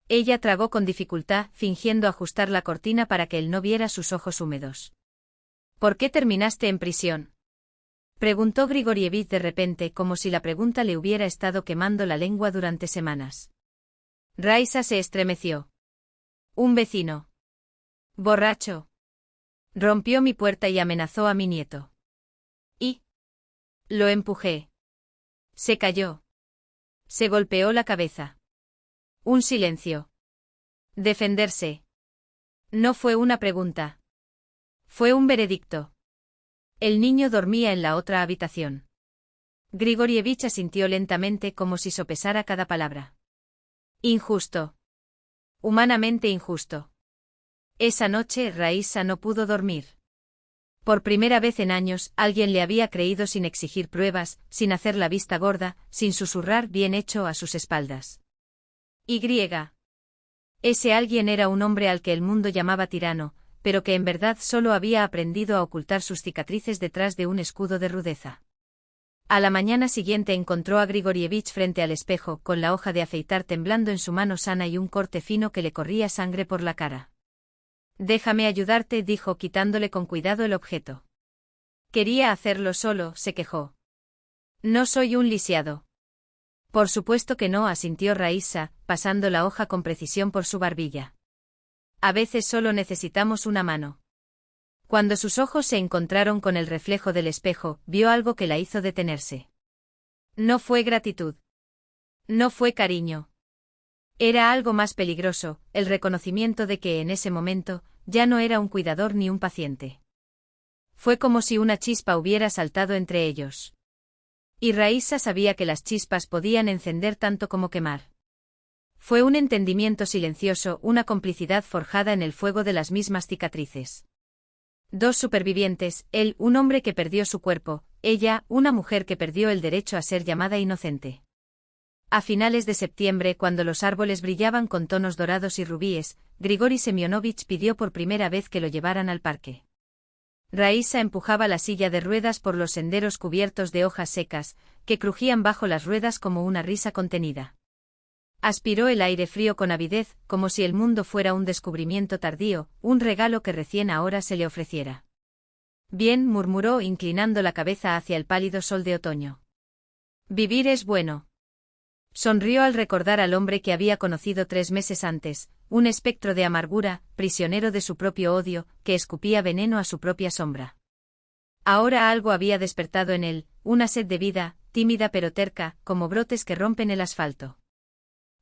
Ella tragó con dificultad, fingiendo ajustar la cortina para que él no viera sus ojos húmedos. ¿Por qué terminaste en prisión?, preguntó Grigorievich de repente, como si la pregunta le hubiera estado quemando la lengua durante semanas. Raíssa se estremeció. Un vecino. Borracho. Rompió mi puerta y amenazó a mi nieto. Y lo empujé. Se cayó. Se golpeó la cabeza. Un silencio. Defenderse. No fue una pregunta. Fue un veredicto. El niño dormía en la otra habitación. Grigorievich asintió lentamente como si sopesara cada palabra. Injusto. Humanamente injusto. Esa noche Raíssa no pudo dormir. Por primera vez en años, alguien le había creído sin exigir pruebas, sin hacer la vista gorda, sin susurrar bien hecho a sus espaldas. Y. Ese alguien era un hombre al que el mundo llamaba tirano, pero que en verdad solo había aprendido a ocultar sus cicatrices detrás de un escudo de rudeza. A la mañana siguiente encontró a Grigorievich frente al espejo, con la hoja de afeitar temblando en su mano sana y un corte fino que le corría sangre por la cara. Déjame ayudarte, dijo quitándole con cuidado el objeto. Quería hacerlo solo, se quejó. No soy un lisiado. Por supuesto que no, asintió Raíssa, pasando la hoja con precisión por su barbilla. A veces solo necesitamos una mano. Cuando sus ojos se encontraron con el reflejo del espejo, vio algo que la hizo detenerse. No fue gratitud. No fue cariño. Era algo más peligroso, el reconocimiento de que en ese momento, ya no era un cuidador ni un paciente. Fue como si una chispa hubiera saltado entre ellos. Y Raíssa sabía que las chispas podían encender tanto como quemar. Fue un entendimiento silencioso, una complicidad forjada en el fuego de las mismas cicatrices. Dos supervivientes, él, un hombre que perdió su cuerpo, ella, una mujer que perdió el derecho a ser llamada inocente. A finales de septiembre, cuando los árboles brillaban con tonos dorados y rubíes, Grigori Semyonovich pidió por primera vez que lo llevaran al parque. Raíssa empujaba la silla de ruedas por los senderos cubiertos de hojas secas, que crujían bajo las ruedas como una risa contenida. Aspiró el aire frío con avidez, como si el mundo fuera un descubrimiento tardío, un regalo que recién ahora se le ofreciera. Bien, murmuró inclinando la cabeza hacia el pálido sol de otoño. Vivir es bueno. Sonrió al recordar al hombre que había conocido 3 meses antes, un espectro de amargura, prisionero de su propio odio, que escupía veneno a su propia sombra. Ahora algo había despertado en él, una sed de vida, tímida pero terca, como brotes que rompen el asfalto.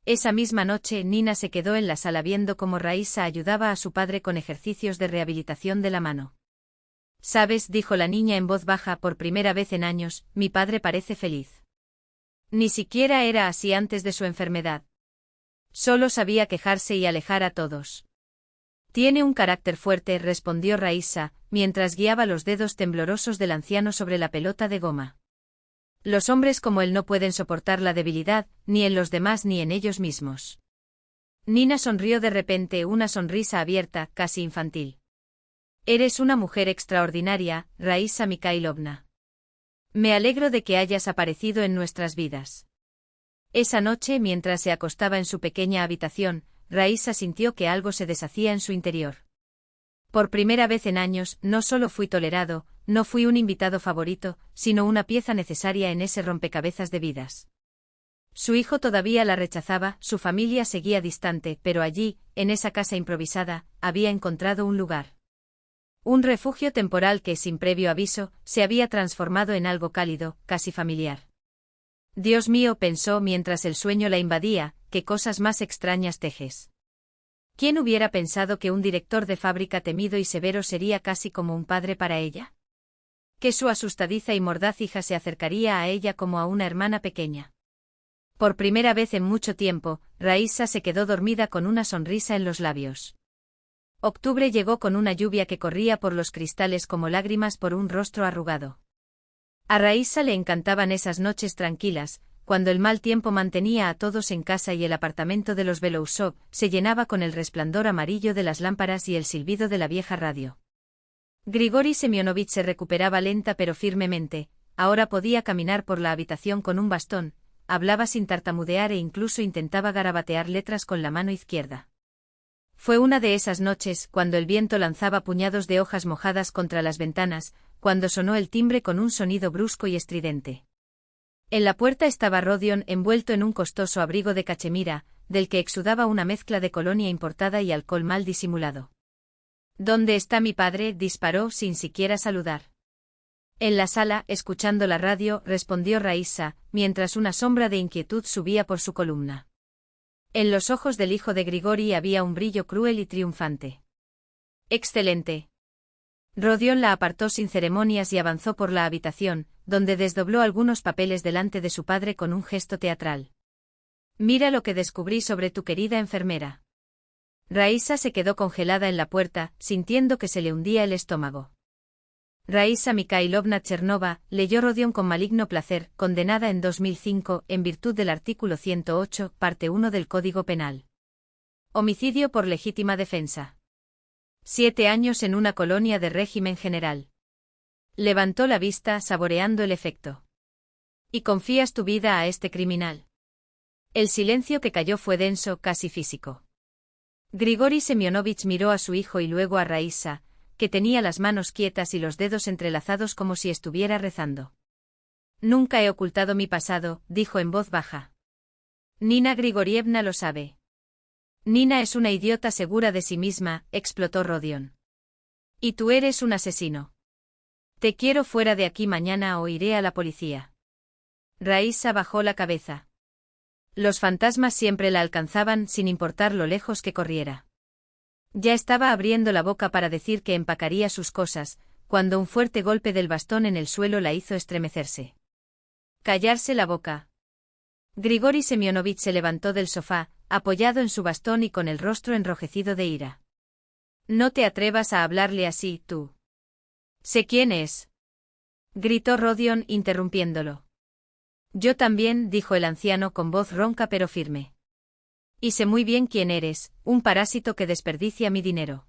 Esa misma noche Nina se quedó en la sala viendo cómo Raíssa ayudaba a su padre con ejercicios de rehabilitación de la mano. «¿Sabes?», dijo la niña en voz baja por primera vez en años, «mi padre parece feliz. Ni siquiera era así antes de su enfermedad. Solo sabía quejarse y alejar a todos». «Tiene un carácter fuerte», respondió Raíssa, mientras guiaba los dedos temblorosos del anciano sobre la pelota de goma. «Los hombres como él no pueden soportar la debilidad, ni en los demás ni en ellos mismos». Nina sonrió de repente, una sonrisa abierta, casi infantil. «Eres una mujer extraordinaria, Raíssa Mikhailovna. Me alegro de que hayas aparecido en nuestras vidas». Esa noche, mientras se acostaba en su pequeña habitación, Raíssa sintió que algo se deshacía en su interior. Por primera vez en años, no solo fui tolerado, no fui un invitado favorito, sino una pieza necesaria en ese rompecabezas de vidas. Su hijo todavía la rechazaba, su familia seguía distante, pero allí, en esa casa improvisada, había encontrado un lugar. Un refugio temporal que, sin previo aviso, se había transformado en algo cálido, casi familiar. «Dios mío», pensó mientras el sueño la invadía, «qué cosas más extrañas tejes». ¿Quién hubiera pensado que un director de fábrica temido y severo sería casi como un padre para ella? Que su asustadiza y mordaz hija se acercaría a ella como a una hermana pequeña. Por primera vez en mucho tiempo, Raíssa se quedó dormida con una sonrisa en los labios. Octubre llegó con una lluvia que corría por los cristales como lágrimas por un rostro arrugado. A Raíssa le encantaban esas noches tranquilas, cuando el mal tiempo mantenía a todos en casa y el apartamento de los Belousov se llenaba con el resplandor amarillo de las lámparas y el silbido de la vieja radio. Grigori Semyonovich se recuperaba lenta pero firmemente, ahora podía caminar por la habitación con un bastón, hablaba sin tartamudear e incluso intentaba garabatear letras con la mano izquierda. Fue una de esas noches, cuando el viento lanzaba puñados de hojas mojadas contra las ventanas, cuando sonó el timbre con un sonido brusco y estridente. En la puerta estaba Rodion envuelto en un costoso abrigo de cachemira, del que exudaba una mezcla de colonia importada y alcohol mal disimulado. «¿Dónde está mi padre?», disparó sin siquiera saludar. En la sala, escuchando la radio, respondió Raíssa, mientras una sombra de inquietud subía por su columna. En los ojos del hijo de Grigori había un brillo cruel y triunfante. «Excelente». Rodion la apartó sin ceremonias y avanzó por la habitación, donde desdobló algunos papeles delante de su padre con un gesto teatral. «Mira lo que descubrí sobre tu querida enfermera». Raíssa se quedó congelada en la puerta, sintiendo que se le hundía el estómago. Raíssa Mikhailovna Chernova, leyó Rodion con maligno placer, condenada en 2005, en virtud del artículo 108, parte 1 del Código Penal. Homicidio por legítima defensa. 7 años en una colonia de régimen general. Levantó la vista, saboreando el efecto. ¿Y confías tu vida a este criminal? El silencio que cayó fue denso, casi físico. Grigori Semyonovich miró a su hijo y luego a Raíssa, que tenía las manos quietas y los dedos entrelazados como si estuviera rezando. «Nunca he ocultado mi pasado», dijo en voz baja. «Nina Grigorievna lo sabe». «Nina es una idiota segura de sí misma», explotó Rodion. «Y tú eres un asesino. Te quiero fuera de aquí mañana o iré a la policía». Raíssa bajó la cabeza. Los fantasmas siempre la alcanzaban sin importar lo lejos que corriera. Ya estaba abriendo la boca para decir que empacaría sus cosas, cuando un fuerte golpe del bastón en el suelo la hizo estremecerse. Callarse la boca. Grigori Semyonovich se levantó del sofá, apoyado en su bastón y con el rostro enrojecido de ira. No te atrevas a hablarle así, tú. Sé quién es. Gritó Rodion, interrumpiéndolo. Yo también, dijo el anciano con voz ronca pero firme. Y sé muy bien quién eres, un parásito que desperdicia mi dinero.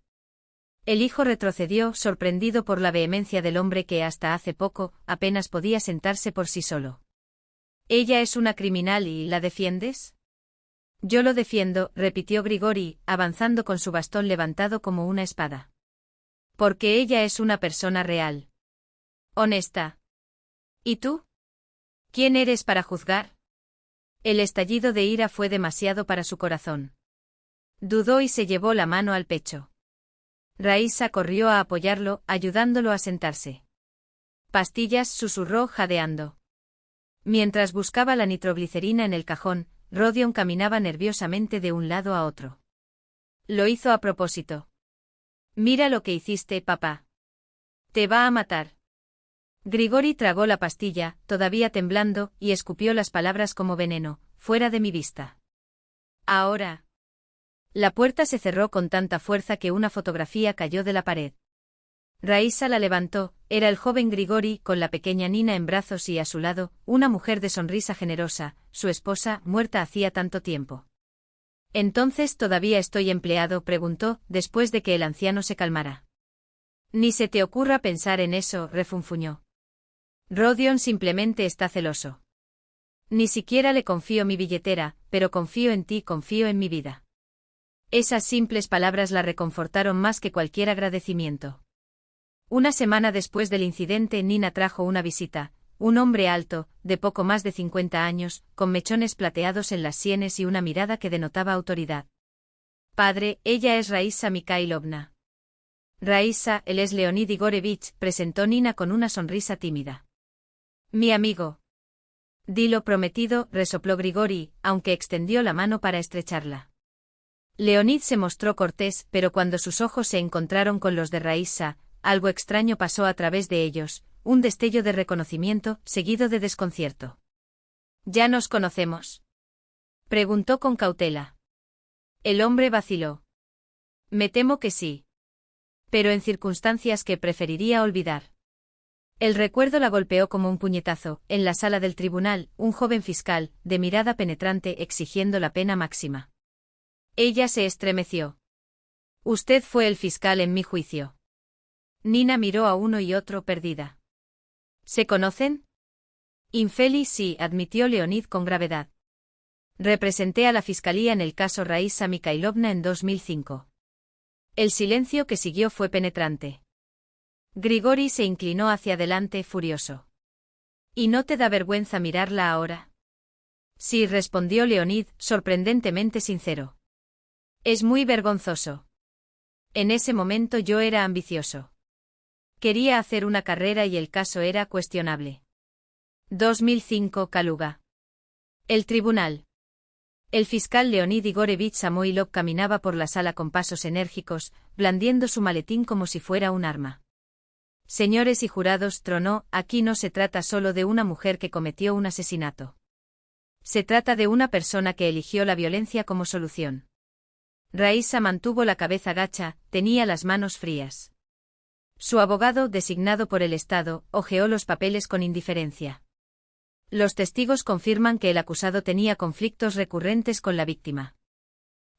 El hijo retrocedió, sorprendido por la vehemencia del hombre que hasta hace poco apenas podía sentarse por sí solo. Ella es una criminal y ¿la defiendes? Yo lo defiendo, repitió Grigori, avanzando con su bastón levantado como una espada. Porque ella es una persona real. Honesta. ¿Y tú? ¿Quién eres para juzgar? El estallido de ira fue demasiado para su corazón. Dudó y se llevó la mano al pecho. Raísa corrió a apoyarlo, ayudándolo a sentarse. Pastillas, susurró jadeando. Mientras buscaba la nitroglicerina en el cajón, Rodion caminaba nerviosamente de un lado a otro. Lo hizo a propósito. Mira lo que hiciste, papá. Te va a matar. Grigori tragó la pastilla, todavía temblando, y escupió las palabras como veneno, fuera de mi vista. Ahora. La puerta se cerró con tanta fuerza que una fotografía cayó de la pared. Raísa la levantó, era el joven Grigori con la pequeña Nina en brazos y a su lado, una mujer de sonrisa generosa, su esposa, muerta hacía tanto tiempo. ¿Entonces todavía estoy empleado?, preguntó, después de que el anciano se calmara. Ni se te ocurra pensar en eso, refunfuñó. Rodion simplemente está celoso. Ni siquiera le confío mi billetera, pero confío en ti, confío en mi vida. Esas simples palabras la reconfortaron más que cualquier agradecimiento. Una semana después del incidente, Nina trajo una visita, un hombre alto, de poco más de 50 años, con mechones plateados en las sienes y una mirada que denotaba autoridad. Padre, ella es Raísa Mikhailovna. Raísa, él es Leonid Igorevich, presentó Nina con una sonrisa tímida. Mi amigo. Di lo prometido, resopló Grigori, aunque extendió la mano para estrecharla. Leonid se mostró cortés, pero cuando sus ojos se encontraron con los de Raísa, algo extraño pasó a través de ellos, un destello de reconocimiento, seguido de desconcierto. ¿Ya nos conocemos?, preguntó con cautela. El hombre vaciló. Me temo que sí. Pero en circunstancias que preferiría olvidar. El recuerdo la golpeó como un puñetazo. En la sala del tribunal, un joven fiscal, de mirada penetrante, exigiendo la pena máxima. Ella se estremeció. Usted fue el fiscal en mi juicio. Nina miró a uno y otro perdida. ¿Se conocen? Infeliz, sí, admitió Leonid con gravedad. Representé a la fiscalía en el caso Raísa Mikhailovna en 2005. El silencio que siguió fue penetrante. Grigori se inclinó hacia adelante, furioso. ¿Y no te da vergüenza mirarla ahora? Sí, respondió Leonid, sorprendentemente sincero. Es muy vergonzoso. En ese momento yo era ambicioso. Quería hacer una carrera y el caso era cuestionable. 2005, Kaluga. El tribunal. El fiscal Leonid Igorevich Samoilov caminaba por la sala con pasos enérgicos, blandiendo su maletín como si fuera un arma. Señores y jurados, tronó, aquí no se trata solo de una mujer que cometió un asesinato. Se trata de una persona que eligió la violencia como solución. Raísa mantuvo la cabeza gacha, tenía las manos frías. Su abogado, designado por el Estado, hojeó los papeles con indiferencia. Los testigos confirman que el acusado tenía conflictos recurrentes con la víctima.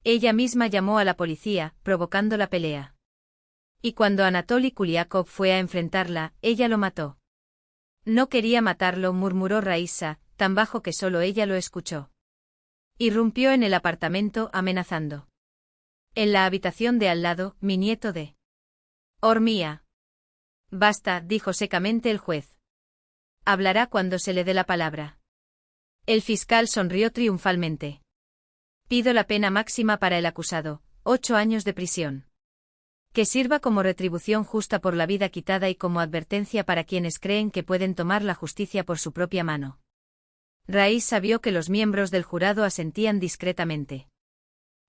Ella misma llamó a la policía, provocando la pelea. Y cuando Anatoly Kuliakov fue a enfrentarla, ella lo mató. No quería matarlo, murmuró Raísa, tan bajo que solo ella lo escuchó. Irrumpió en el apartamento, amenazando. En la habitación de al lado, mi nieto de Hormía. Basta, dijo secamente el juez. Hablará cuando se le dé la palabra. El fiscal sonrió triunfalmente. Pido la pena máxima para el acusado, 8 años de prisión. Que sirva como retribución justa por la vida quitada y como advertencia para quienes creen que pueden tomar la justicia por su propia mano. Raísa vio que los miembros del jurado asentían discretamente.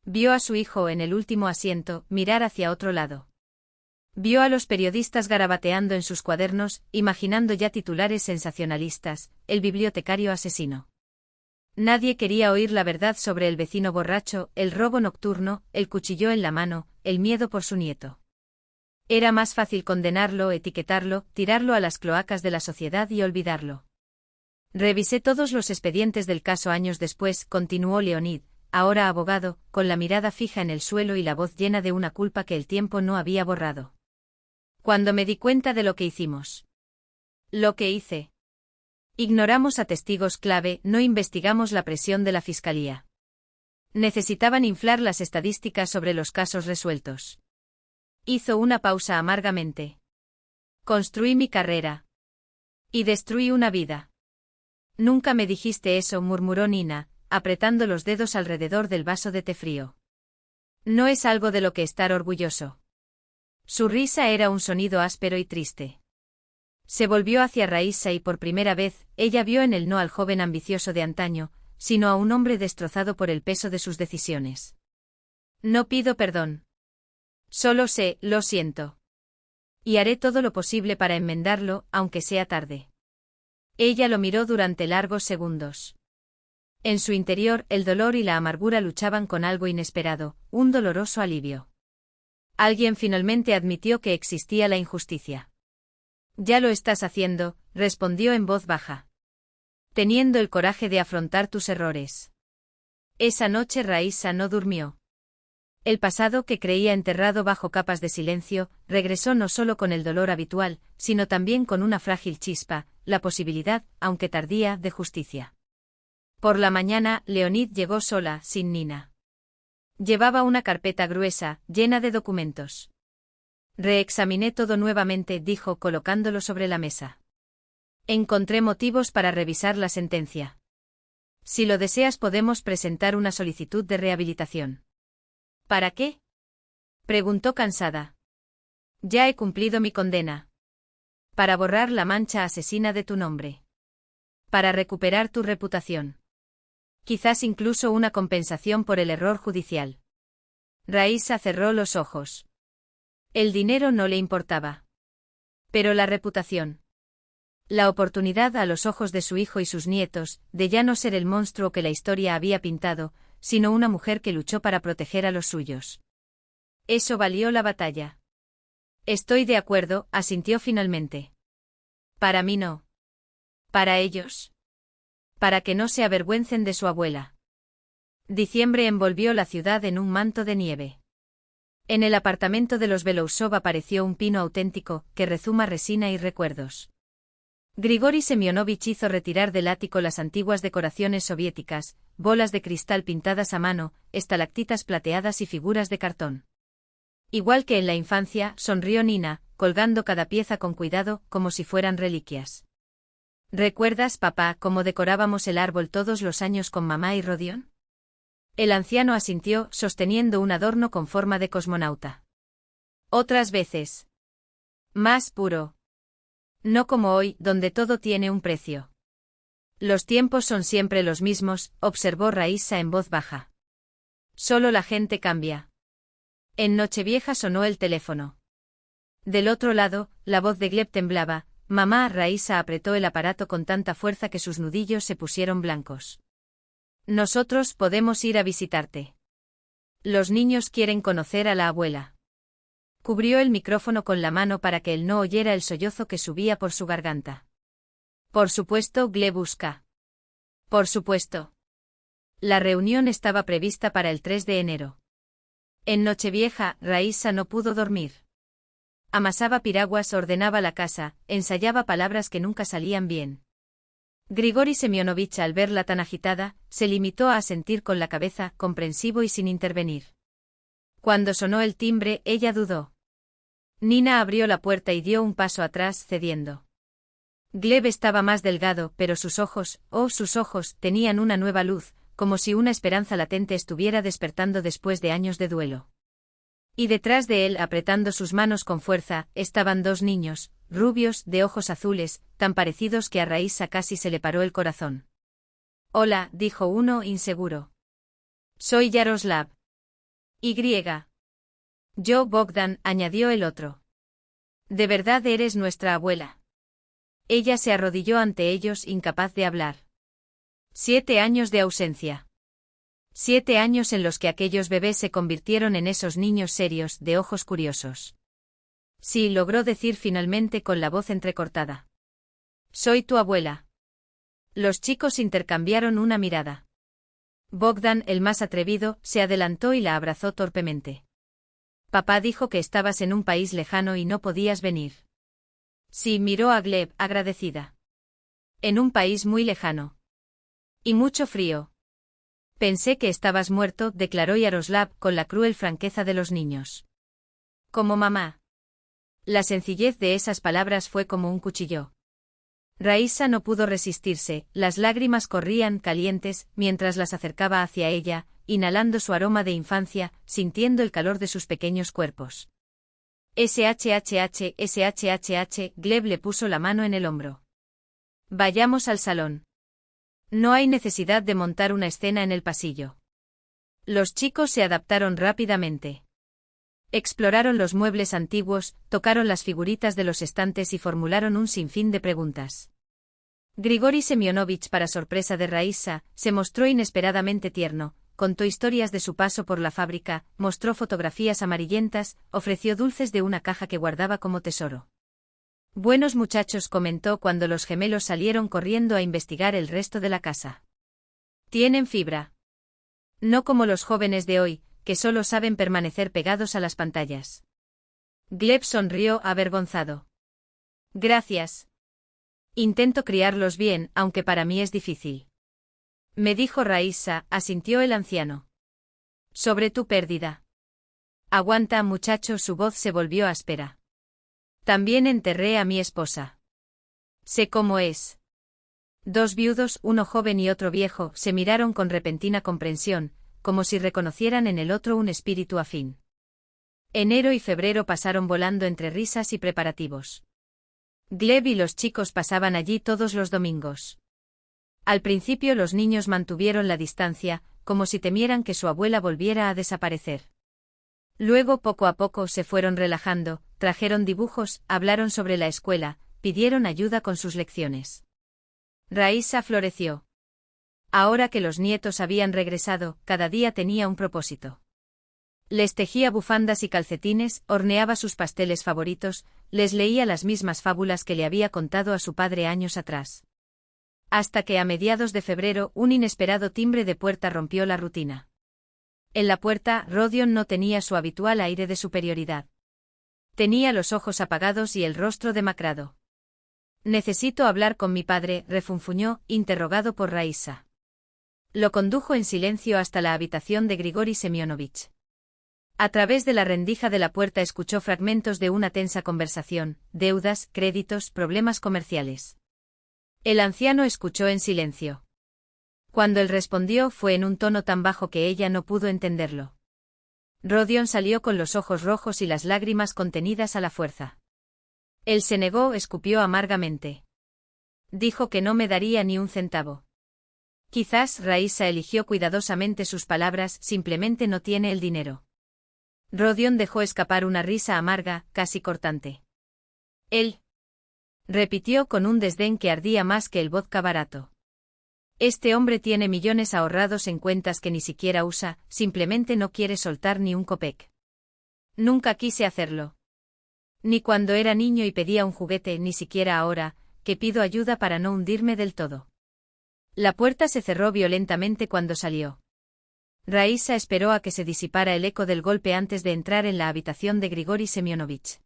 Vio a su hijo en el último asiento, mirar hacia otro lado. Vio a los periodistas garabateando en sus cuadernos, imaginando ya titulares sensacionalistas: el bibliotecario asesino. Nadie quería oír la verdad sobre el vecino borracho, el robo nocturno, el cuchillo en la mano, el miedo por su nieto. Era más fácil condenarlo, etiquetarlo, tirarlo a las cloacas de la sociedad y olvidarlo. Revisé todos los expedientes del caso años después, continuó Leonid, ahora abogado, con la mirada fija en el suelo y la voz llena de una culpa que el tiempo no había borrado. Cuando me di cuenta de lo que hicimos. Lo que hice. Ignoramos a testigos clave, no investigamos la presión de la fiscalía. Necesitaban inflar las estadísticas sobre los casos resueltos. Hizo una pausa amargamente. Construí mi carrera. Y destruí una vida. Nunca me dijiste eso, murmuró Nina, apretando los dedos alrededor del vaso de té frío. No es algo de lo que estar orgulloso. Su risa era un sonido áspero y triste. Se volvió hacia Raíssa y por primera vez, ella vio en él no al joven ambicioso de antaño, sino a un hombre destrozado por el peso de sus decisiones. No pido perdón. Solo sé, lo siento. Y haré todo lo posible para enmendarlo, aunque sea tarde. Ella lo miró durante largos segundos. En su interior, el dolor y la amargura luchaban con algo inesperado, un doloroso alivio. Alguien finalmente admitió que existía la injusticia. Ya lo estás haciendo, respondió en voz baja. Teniendo el coraje de afrontar tus errores. Esa noche Raíssa no durmió. El pasado que creía enterrado bajo capas de silencio, regresó no solo con el dolor habitual, sino también con una frágil chispa, la posibilidad, aunque tardía, de justicia. Por la mañana, Leonid llegó sola, sin Nina. Llevaba una carpeta gruesa, llena de documentos. Reexaminé todo nuevamente, dijo colocándolo sobre la mesa. Encontré motivos para revisar la sentencia. Si lo deseas podemos presentar una solicitud de rehabilitación. ¿Para qué? Preguntó cansada. Ya he cumplido mi condena. Para borrar la mancha asesina de tu nombre. Para recuperar tu reputación. Quizás incluso una compensación por el error judicial. Raíssa cerró los ojos. El dinero no le importaba. Pero la reputación. La oportunidad a los ojos de su hijo y sus nietos, de ya no ser el monstruo que la historia había pintado, sino una mujer que luchó para proteger a los suyos. Eso valió la batalla. Estoy de acuerdo, asintió finalmente. Para mí no. Para ellos. Para que no se avergüencen de su abuela. Diciembre envolvió la ciudad en un manto de nieve. En el apartamento de los Belousov apareció un pino auténtico, que rezuma resina y recuerdos. Grigori Semyonovich hizo retirar del ático las antiguas decoraciones soviéticas, bolas de cristal pintadas a mano, estalactitas plateadas y figuras de cartón. Igual que en la infancia, sonrió Nina, colgando cada pieza con cuidado, como si fueran reliquias. ¿Recuerdas, papá, cómo decorábamos el árbol todos los años con mamá y Rodion? El anciano asintió, sosteniendo un adorno con forma de cosmonauta. Otras veces. Más puro. No como hoy, donde todo tiene un precio. Los tiempos son siempre los mismos, observó Raíssa en voz baja. Solo la gente cambia. En Nochevieja sonó el teléfono. Del otro lado, la voz de Gleb temblaba. Mamá. Raíssa apretó el aparato con tanta fuerza que sus nudillos se pusieron blancos. Nosotros podemos ir a visitarte. Los niños quieren conocer a la abuela. Cubrió el micrófono con la mano para que él no oyera el sollozo que subía por su garganta. Por supuesto, Glebushka. Por supuesto. La reunión estaba prevista para el 3 de enero. En Nochevieja, Raíssa no pudo dormir. Amasaba piraguas, ordenaba la casa, ensayaba palabras que nunca salían bien. Grigori Semyonovich, al verla tan agitada, se limitó a asentir con la cabeza, comprensivo y sin intervenir. Cuando sonó el timbre, ella dudó. Nina abrió la puerta y dio un paso atrás, cediendo. Gleb estaba más delgado, pero sus ojos, sus ojos, tenían una nueva luz, como si una esperanza latente estuviera despertando después de años de duelo. Y detrás de él, apretando sus manos con fuerza, estaban dos niños, rubios, de ojos azules, tan parecidos que a Raíssa casi se le paró el corazón. Hola, dijo uno, inseguro. Soy Yaroslav. Y. Yo, Bogdan, añadió el otro. ¿De verdad eres nuestra abuela? Ella se arrodilló ante ellos, incapaz de hablar. 7 años de ausencia. 7 años en los que aquellos bebés se convirtieron en esos niños serios, de ojos curiosos. Sí, logró decir finalmente con la voz entrecortada. Soy tu abuela. Los chicos intercambiaron una mirada. Bogdan, el más atrevido, se adelantó y la abrazó torpemente. Papá dijo que estabas en un país lejano y no podías venir. Sí, miró a Gleb, agradecida. En un país muy lejano. Y mucho frío. Pensé que estabas muerto, declaró Yaroslav con la cruel franqueza de los niños. Como mamá. La sencillez de esas palabras fue como un cuchillo. Raísa no pudo resistirse, las lágrimas corrían calientes mientras las acercaba hacia ella, inhalando su aroma de infancia, sintiendo el calor de sus pequeños cuerpos. SHHH, Gleb le puso la mano en el hombro. Vayamos al salón. No hay necesidad de montar una escena en el pasillo. Los chicos se adaptaron rápidamente. Exploraron los muebles antiguos, tocaron las figuritas de los estantes y formularon un sinfín de preguntas. Grigori Semyonovich, para sorpresa de Raísa, se mostró inesperadamente tierno, contó historias de su paso por la fábrica, mostró fotografías amarillentas, ofreció dulces de una caja que guardaba como tesoro. Buenos muchachos, comentó cuando los gemelos salieron corriendo a investigar el resto de la casa. Tienen fibra. No como los jóvenes de hoy, que solo saben permanecer pegados a las pantallas. Gleb sonrió avergonzado. Gracias. Intento criarlos bien, aunque para mí es difícil. Me dijo Raísa, asintió el anciano. Sobre tu pérdida. Aguanta, muchacho, su voz se volvió áspera. También enterré a mi esposa. Sé cómo es. 2 viudos, uno joven y otro viejo, se miraron con repentina comprensión, como si reconocieran en el otro un espíritu afín. Enero y febrero pasaron volando entre risas y preparativos. Gleb y los chicos pasaban allí todos los domingos. Al principio los niños mantuvieron la distancia, como si temieran que su abuela volviera a desaparecer. Luego poco a poco se fueron relajando, trajeron dibujos, hablaron sobre la escuela, pidieron ayuda con sus lecciones. Raísa floreció. Ahora que los nietos habían regresado, cada día tenía un propósito. Les tejía bufandas y calcetines, horneaba sus pasteles favoritos, les leía las mismas fábulas que le había contado a su padre años atrás. Hasta que a mediados de febrero un inesperado timbre de puerta rompió la rutina. En la puerta, Rodion no tenía su habitual aire de superioridad. Tenía los ojos apagados y el rostro demacrado. Necesito hablar con mi padre, refunfuñó, interrogado por Raísa. Lo condujo en silencio hasta la habitación de Grigori Semyonovich. A través de la rendija de la puerta escuchó fragmentos de una tensa conversación, deudas, créditos, problemas comerciales. El anciano escuchó en silencio. Cuando él respondió fue en un tono tan bajo que ella no pudo entenderlo. Rodion salió con los ojos rojos y las lágrimas contenidas a la fuerza. Él se negó, escupió amargamente. Dijo que no me daría ni un centavo. Quizás Raísa eligió cuidadosamente sus palabras, simplemente no tiene el dinero. Rodion dejó escapar una risa amarga, casi cortante. Él. Repitió con un desdén que ardía más que el vodka barato. Este hombre tiene millones ahorrados en cuentas que ni siquiera usa, simplemente no quiere soltar ni un copec. Nunca quise hacerlo. Ni cuando era niño y pedía un juguete, ni siquiera ahora, que pido ayuda para no hundirme del todo. La puerta se cerró violentamente cuando salió. Raísa esperó a que se disipara el eco del golpe antes de entrar en la habitación de Grigori Semyonovich.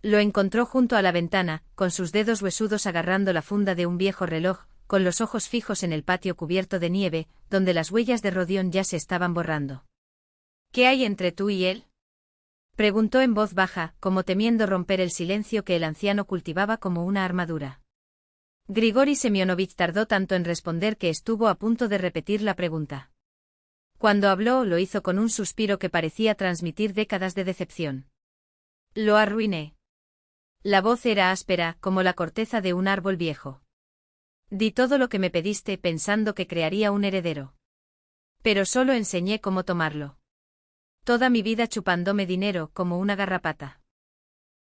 Lo encontró junto a la ventana, con sus dedos huesudos agarrando la funda de un viejo reloj, con los ojos fijos en el patio cubierto de nieve, donde las huellas de Rodion ya se estaban borrando. ¿Qué hay entre tú y él? Preguntó en voz baja, como temiendo romper el silencio que el anciano cultivaba como una armadura. Grigori Semyonovich tardó tanto en responder que estuvo a punto de repetir la pregunta. Cuando habló, lo hizo con un suspiro que parecía transmitir décadas de decepción. Lo arruiné. La voz era áspera, como la corteza de un árbol viejo. Di todo lo que me pediste pensando que crearía un heredero. Pero solo enseñé cómo tomarlo. Toda mi vida chupándome dinero como una garrapata.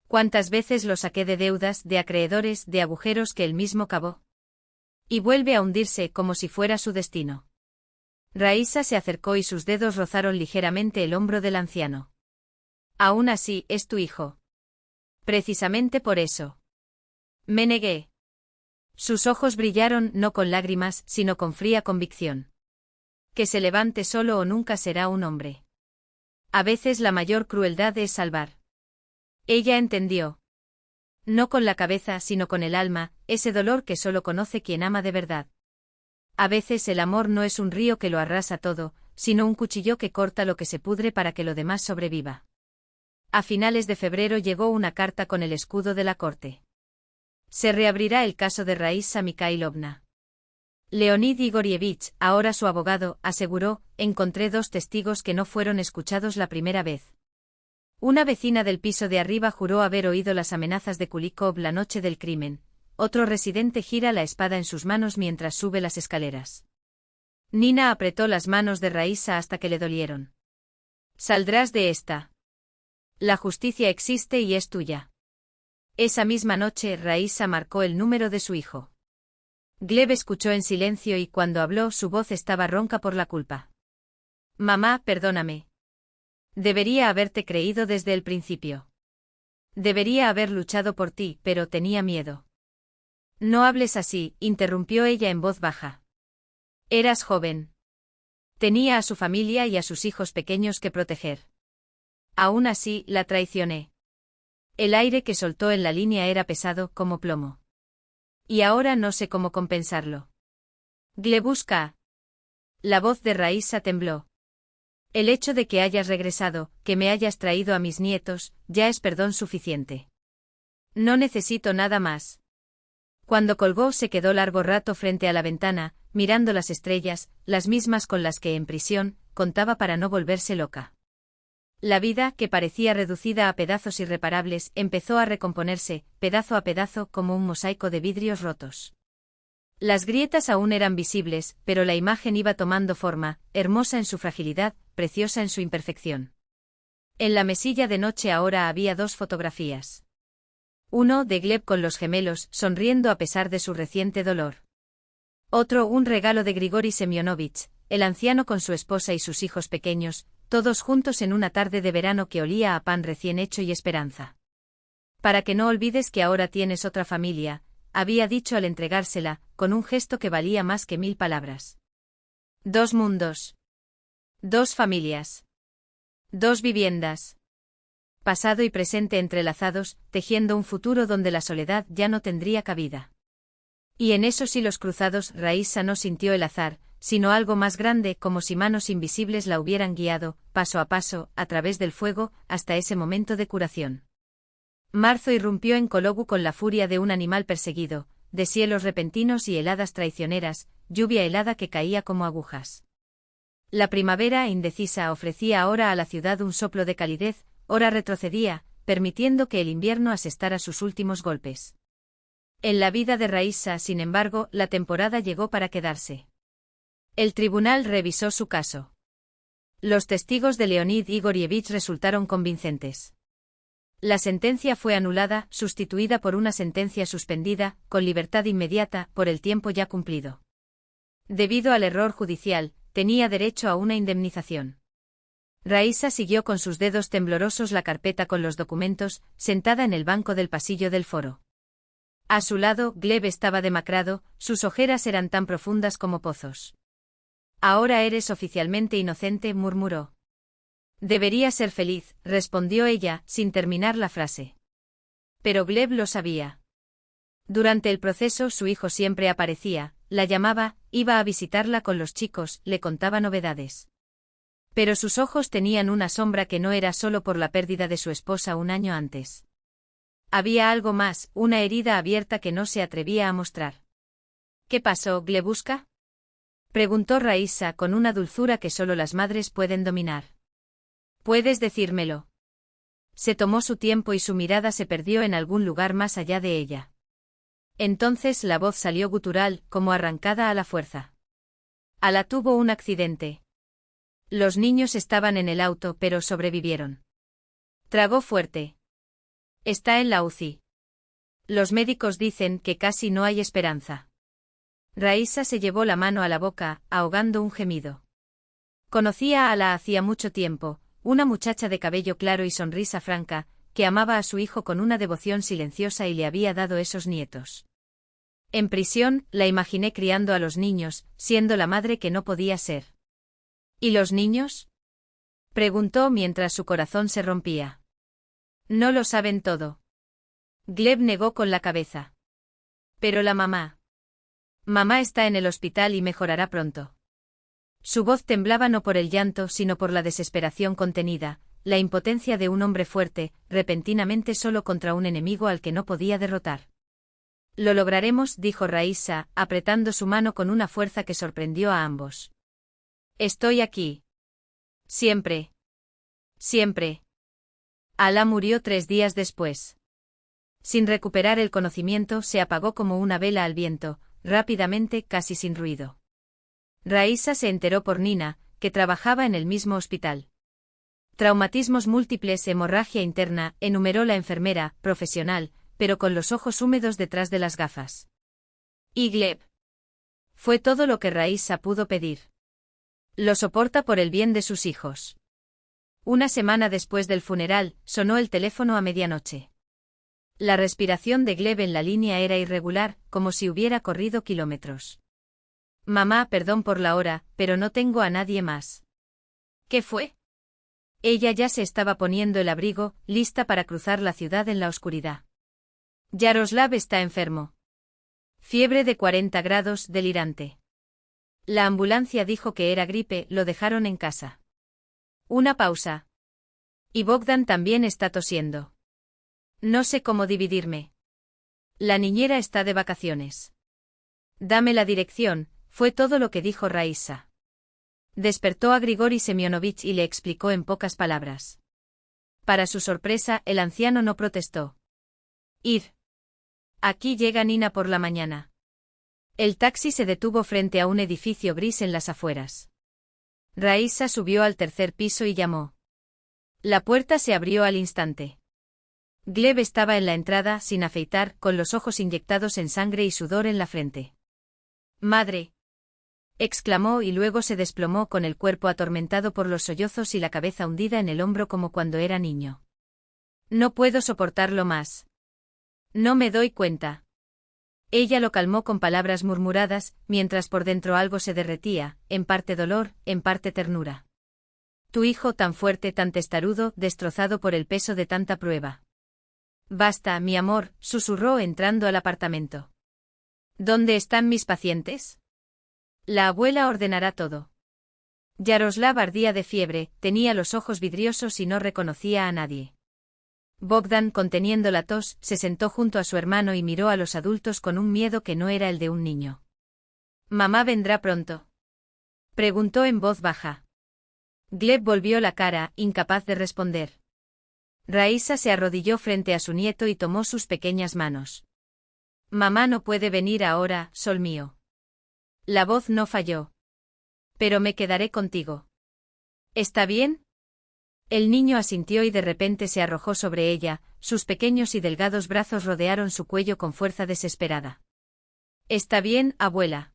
¿Cuántas veces lo saqué de deudas, de acreedores, de agujeros que él mismo cavó? Y vuelve a hundirse como si fuera su destino. Raísa se acercó y sus dedos rozaron ligeramente el hombro del anciano. Aún así, es tu hijo. Precisamente por eso. Me negué. Sus ojos brillaron no con lágrimas, sino con fría convicción. Que se levante solo o nunca será un hombre. A veces la mayor crueldad es salvar. Ella entendió. No con la cabeza, sino con el alma, ese dolor que solo conoce quien ama de verdad. A veces el amor no es un río que lo arrasa todo, sino un cuchillo que corta lo que se pudre para que lo demás sobreviva. A finales de febrero llegó una carta con el escudo de la corte. Se reabrirá el caso de Raísa Mikhailovna. Leonid Igorievich, ahora su abogado, aseguró, encontré 2 testigos que no fueron escuchados la primera vez. Una vecina del piso de arriba juró haber oído las amenazas de Kulikov la noche del crimen, otro residente gira la espada en sus manos mientras sube las escaleras. Nina apretó las manos de Raísa hasta que le dolieron. Saldrás de esta. La justicia existe y es tuya. Esa misma noche Raísa marcó el número de su hijo. Gleb escuchó en silencio y cuando habló su voz estaba ronca por la culpa. Mamá, perdóname. Debería haberte creído desde el principio. Debería haber luchado por ti, pero tenía miedo. No hables así, interrumpió ella en voz baja. Eras joven. Tenía a su familia y a sus hijos pequeños que proteger. Aún así, la traicioné. El aire que soltó en la línea era pesado como plomo. Y ahora no sé cómo compensarlo. Glebushka. La voz de Raísa tembló. El hecho de que hayas regresado, que me hayas traído a mis nietos, ya es perdón suficiente. No necesito nada más. Cuando colgó se quedó largo rato frente a la ventana, mirando las estrellas, las mismas con las que en prisión, contaba para no volverse loca. La vida, que parecía reducida a pedazos irreparables, empezó a recomponerse, pedazo a pedazo como un mosaico de vidrios rotos. Las grietas aún eran visibles, pero la imagen iba tomando forma, hermosa en su fragilidad, preciosa en su imperfección. En la mesilla de noche ahora había 2 fotografías. Uno de Gleb con los gemelos, sonriendo a pesar de su reciente dolor. Otro un regalo de Grigori Semyonovich, el anciano con su esposa y sus hijos pequeños, todos juntos en una tarde de verano que olía a pan recién hecho y esperanza. Para que no olvides que ahora tienes otra familia, había dicho al entregársela, con un gesto que valía más que 1000 palabras. 2 mundos. 2 familias. 2 viviendas. Pasado y presente entrelazados, tejiendo un futuro donde la soledad ya no tendría cabida. Y en esos hilos cruzados Raísa no sintió el azar, sino algo más grande, como si manos invisibles la hubieran guiado, paso a paso, a través del fuego, hasta ese momento de curación. Marzo irrumpió en Kologu con la furia de un animal perseguido, de cielos repentinos y heladas traicioneras, lluvia helada que caía como agujas. La primavera indecisa ofrecía ahora a la ciudad un soplo de calidez, ora retrocedía, permitiendo que el invierno asestara sus últimos golpes. En la vida de Raísa, sin embargo, la temporada llegó para quedarse. El tribunal revisó su caso. Los testigos de Leonid Igorievich resultaron convincentes. La sentencia fue anulada, sustituida por una sentencia suspendida, con libertad inmediata, por el tiempo ya cumplido. Debido al error judicial, tenía derecho a una indemnización. Raísa siguió con sus dedos temblorosos la carpeta con los documentos, sentada en el banco del pasillo del foro. A su lado, Gleb estaba demacrado, sus ojeras eran tan profundas como pozos. Ahora eres oficialmente inocente, murmuró. Debería ser feliz, respondió ella, sin terminar la frase. Pero Gleb lo sabía. Durante el proceso su hijo siempre aparecía, la llamaba, iba a visitarla con los chicos, le contaba novedades. Pero sus ojos tenían una sombra que no era solo por la pérdida de su esposa un año antes. Había algo más, una herida abierta que no se atrevía a mostrar. ¿Qué pasó, Glebushka? Preguntó Raísa con una dulzura que solo las madres pueden dominar. ¿Puedes decírmelo? Se tomó su tiempo y su mirada se perdió en algún lugar más allá de ella. Entonces la voz salió gutural, como arrancada a la fuerza. Ala tuvo un accidente. Los niños estaban en el auto, pero sobrevivieron. Tragó fuerte. Está en la UCI. Los médicos dicen que casi no hay esperanza. Raíssa se llevó la mano a la boca, ahogando un gemido. Conocía a Ala hacía mucho tiempo, una muchacha de cabello claro y sonrisa franca, que amaba a su hijo con una devoción silenciosa y le había dado esos nietos. En prisión, la imaginé criando a los niños, siendo la madre que no podía ser. ¿Y los niños? Preguntó mientras su corazón se rompía. No lo saben todo. Gleb negó con la cabeza. Pero la mamá. Mamá está en el hospital y mejorará pronto. Su voz temblaba no por el llanto, sino por la desesperación contenida, la impotencia de un hombre fuerte, repentinamente solo contra un enemigo al que no podía derrotar. Lo lograremos, dijo Raíssa, apretando su mano con una fuerza que sorprendió a ambos. Estoy aquí. Siempre. Siempre. Alá murió 3 días después. Sin recuperar el conocimiento, se apagó como una vela al viento, rápidamente, casi sin ruido. Raíssa se enteró por Nina, que trabajaba en el mismo hospital. Traumatismos múltiples, hemorragia interna, enumeró la enfermera, profesional, pero con los ojos húmedos detrás de las gafas. ¿Y Gleb? Fue todo lo que Raíssa pudo pedir. Lo soporta por el bien de sus hijos. Una semana después del funeral, sonó el teléfono a medianoche. La respiración de Gleb en la línea era irregular, como si hubiera corrido kilómetros. Mamá, perdón por la hora, pero no tengo a nadie más. ¿Qué fue? Ella ya se estaba poniendo el abrigo, lista para cruzar la ciudad en la oscuridad. Yaroslav está enfermo. Fiebre de 40 grados, delirante. La ambulancia dijo que era gripe, lo dejaron en casa. Una pausa. Y Bogdan también está tosiendo. No sé cómo dividirme. La niñera está de vacaciones. Dame la dirección, fue todo lo que dijo Raíssa. Despertó a Grigori Semyonovich y le explicó en pocas palabras. Para su sorpresa, el anciano no protestó. Ir. Aquí llega Nina por la mañana. El taxi se detuvo frente a un edificio gris en las afueras. Raíssa subió al 3er piso y llamó. La puerta se abrió al instante. Gleb estaba en la entrada, sin afeitar, con los ojos inyectados en sangre y sudor en la frente. ¡Madre! Exclamó y luego se desplomó con el cuerpo atormentado por los sollozos y la cabeza hundida en el hombro como cuando era niño. No puedo soportarlo más. No me doy cuenta. Ella lo calmó con palabras murmuradas, mientras por dentro algo se derretía, en parte dolor, en parte ternura. Tu hijo tan fuerte, tan testarudo, destrozado por el peso de tanta prueba. Basta, mi amor, susurró entrando al apartamento. ¿Dónde están mis pacientes? La abuela ordenará todo. Yaroslav ardía de fiebre, tenía los ojos vidriosos y no reconocía a nadie. Bogdan, conteniendo la tos, se sentó junto a su hermano y miró a los adultos con un miedo que no era el de un niño. ¿Mamá vendrá pronto?, preguntó en voz baja. Gleb volvió la cara, incapaz de responder. Raíssa se arrodilló frente a su nieto y tomó sus pequeñas manos. Mamá no puede venir ahora, sol mío. La voz no falló. Pero me quedaré contigo. ¿Está bien? El niño asintió y de repente se arrojó sobre ella, sus pequeños y delgados brazos rodearon su cuello con fuerza desesperada. Está bien, abuela.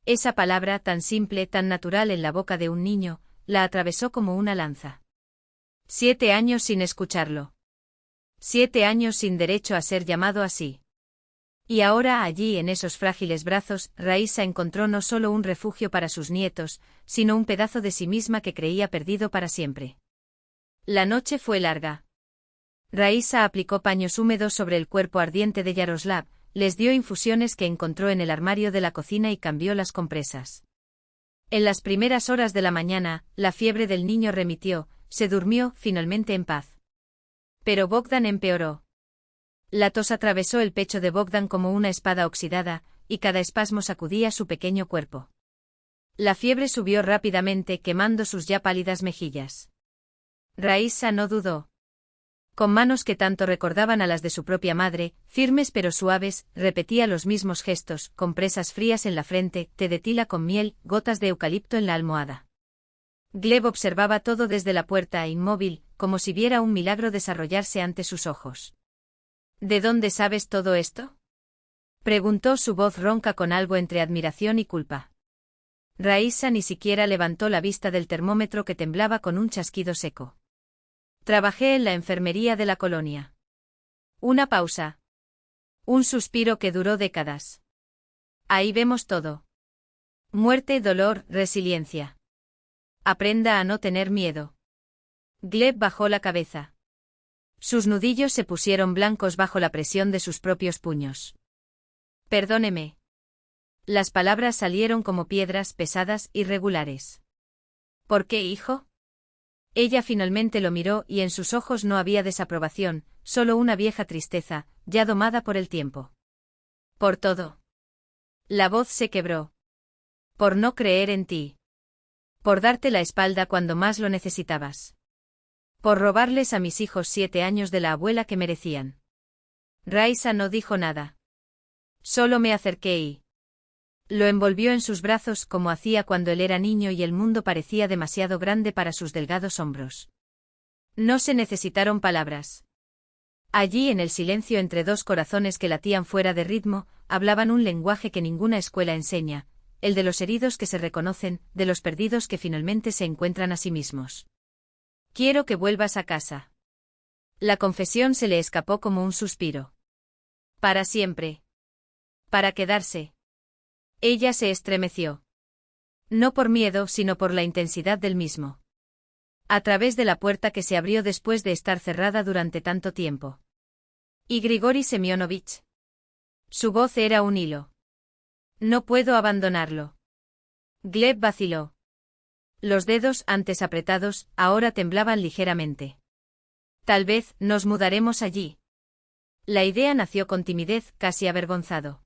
Esa palabra tan simple, tan natural en la boca de un niño, la atravesó como una lanza. 7 años sin escucharlo. 7 años sin derecho a ser llamado así. Y ahora allí en esos frágiles brazos, Raíssa encontró no solo un refugio para sus nietos, sino un pedazo de sí misma que creía perdido para siempre. La noche fue larga. Raíssa aplicó paños húmedos sobre el cuerpo ardiente de Yaroslav, les dio infusiones que encontró en el armario de la cocina y cambió las compresas. En las primeras horas de la mañana, la fiebre del niño remitió, se durmió finalmente en paz. Pero Bogdan empeoró. La tos atravesó el pecho de Bogdan como una espada oxidada, y cada espasmo sacudía su pequeño cuerpo. La fiebre subió rápidamente, quemando sus ya pálidas mejillas. Raíssa no dudó. Con manos que tanto recordaban a las de su propia madre, firmes pero suaves, repetía los mismos gestos, compresas frías en la frente, té de tila con miel, gotas de eucalipto en la almohada. Gleb observaba todo desde la puerta, inmóvil, como si viera un milagro desarrollarse ante sus ojos. ¿De dónde sabes todo esto?, preguntó, su voz ronca con algo entre admiración y culpa. Raíssa ni siquiera levantó la vista del termómetro que temblaba con un chasquido seco. Trabajé en la enfermería de la colonia. Una pausa. Un suspiro que duró décadas. Ahí vemos todo. Muerte, dolor, resiliencia. Aprenda a no tener miedo. Gleb bajó la cabeza. Sus nudillos se pusieron blancos bajo la presión de sus propios puños. Perdóneme. Las palabras salieron como piedras pesadas, irregulares. ¿Por qué, hijo? Ella finalmente lo miró y en sus ojos no había desaprobación, solo una vieja tristeza, ya domada por el tiempo. Por todo. La voz se quebró. Por no creer en ti. Por darte la espalda cuando más lo necesitabas. Por robarles a mis hijos 7 años de la abuela que merecían. Raíssa no dijo nada. Solo me acerqué y lo envolvió en sus brazos como hacía cuando él era niño y el mundo parecía demasiado grande para sus delgados hombros. No se necesitaron palabras. Allí, en el silencio entre dos corazones que latían fuera de ritmo, hablaban un lenguaje que ninguna escuela enseña, el de los heridos que se reconocen, de los perdidos que finalmente se encuentran a sí mismos. Quiero que vuelvas a casa. La confesión se le escapó como un suspiro. Para siempre. Para quedarse. Ella se estremeció. No por miedo, sino por la intensidad del mismo. A través de la puerta que se abrió después de estar cerrada durante tanto tiempo. Y Grigori Semyonovich. Su voz era un hilo. No puedo abandonarlo. Gleb vaciló. Los dedos, antes apretados, ahora temblaban ligeramente. Tal vez nos mudaremos allí. La idea nació con timidez, casi avergonzado.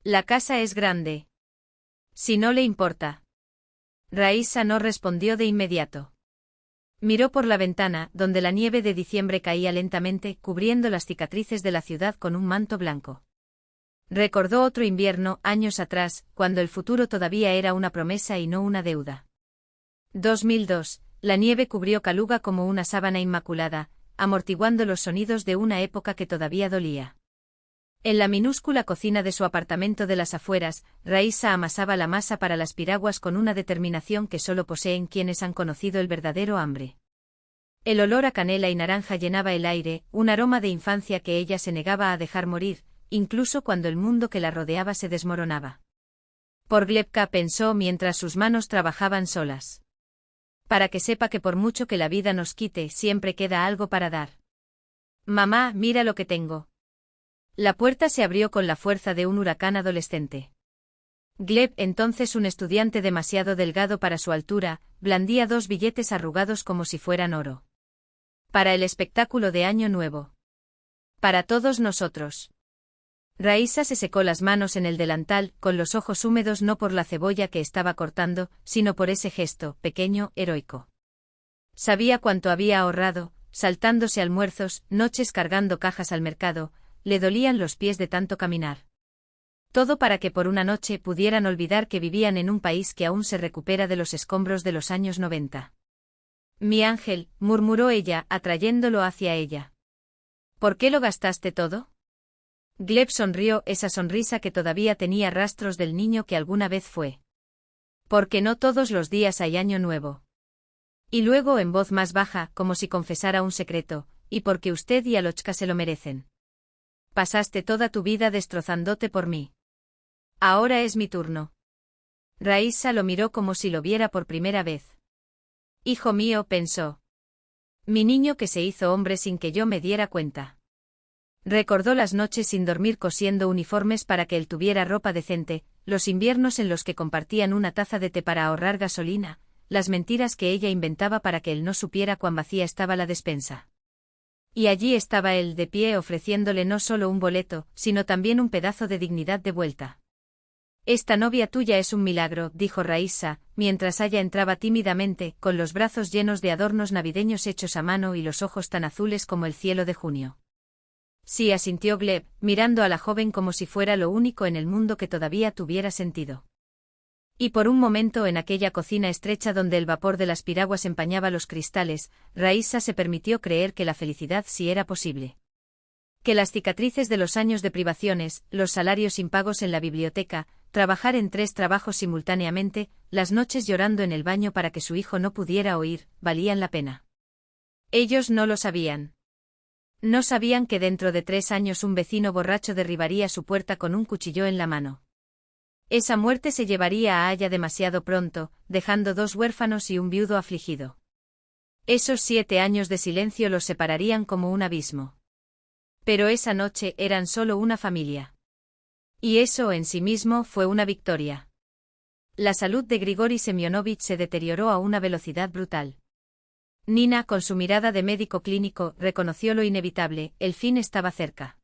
La casa es grande. Si no le importa. Raíssa no respondió de inmediato. Miró por la ventana, donde la nieve de diciembre caía lentamente, cubriendo las cicatrices de la ciudad con un manto blanco. Recordó otro invierno, años atrás, cuando el futuro todavía era una promesa y no una deuda. 2002, la nieve cubrió Kaluga como una sábana inmaculada, amortiguando los sonidos de una época que todavía dolía. En la minúscula cocina de su apartamento de las afueras, Raíssa amasaba la masa para las piraguas con una determinación que solo poseen quienes han conocido el verdadero hambre. El olor a canela y naranja llenaba el aire, un aroma de infancia que ella se negaba a dejar morir, incluso cuando el mundo que la rodeaba se desmoronaba. Por Glebka pensó mientras sus manos trabajaban solas. Para que sepa que por mucho que la vida nos quite, siempre queda algo para dar. Mamá, mira lo que tengo. La puerta se abrió con la fuerza de un huracán adolescente. Gleb, entonces un estudiante demasiado delgado para su altura, blandía 2 billetes arrugados como si fueran oro. Para el espectáculo de Año Nuevo. Para todos nosotros. Raíssa se secó las manos en el delantal, con los ojos húmedos no por la cebolla que estaba cortando, sino por ese gesto, pequeño, heroico. Sabía cuánto había ahorrado, saltándose almuerzos, noches cargando cajas al mercado. Le dolían los pies de tanto caminar. Todo para que por una noche pudieran olvidar que vivían en un país que aún se recupera de los escombros de los años 90. Mi ángel, murmuró ella, atrayéndolo hacia ella. ¿Por qué lo gastaste todo? Gleb sonrió, esa sonrisa que todavía tenía rastros del niño que alguna vez fue. Porque no todos los días hay Año Nuevo. Y luego en voz más baja, como si confesara un secreto, y porque usted y Alochka se lo merecen. Pasaste toda tu vida destrozándote por mí. Ahora es mi turno. Raíssa lo miró como si lo viera por primera vez. Hijo mío, pensó. Mi niño que se hizo hombre sin que yo me diera cuenta. Recordó las noches sin dormir cosiendo uniformes para que él tuviera ropa decente, los inviernos en los que compartían una taza de té para ahorrar gasolina, las mentiras que ella inventaba para que él no supiera cuán vacía estaba la despensa. Y allí estaba él de pie ofreciéndole no solo un boleto, sino también un pedazo de dignidad de vuelta. Esta novia tuya es un milagro, dijo Raíssa, mientras ella entraba tímidamente, con los brazos llenos de adornos navideños hechos a mano y los ojos tan azules como el cielo de junio. Sí, asintió Gleb, mirando a la joven como si fuera lo único en el mundo que todavía tuviera sentido. Y por un momento en aquella cocina estrecha donde el vapor de las piraguas empañaba los cristales, Raíssa se permitió creer que la felicidad sí era posible. Que las cicatrices de los años de privaciones, los salarios impagos en la biblioteca, trabajar en 3 trabajos simultáneamente, las noches llorando en el baño para que su hijo no pudiera oír, valían la pena. Ellos no lo sabían. No sabían que dentro de 3 años un vecino borracho derribaría su puerta con un cuchillo en la mano. Esa muerte se llevaría a Aya demasiado pronto, dejando 2 huérfanos y un viudo afligido. Esos 7 años de silencio los separarían como un abismo. Pero esa noche eran solo una familia. Y eso en sí mismo fue una victoria. La salud de Grigori Semyonovich se deterioró a una velocidad brutal. Nina, con su mirada de médico clínico, reconoció lo inevitable, el fin estaba cerca.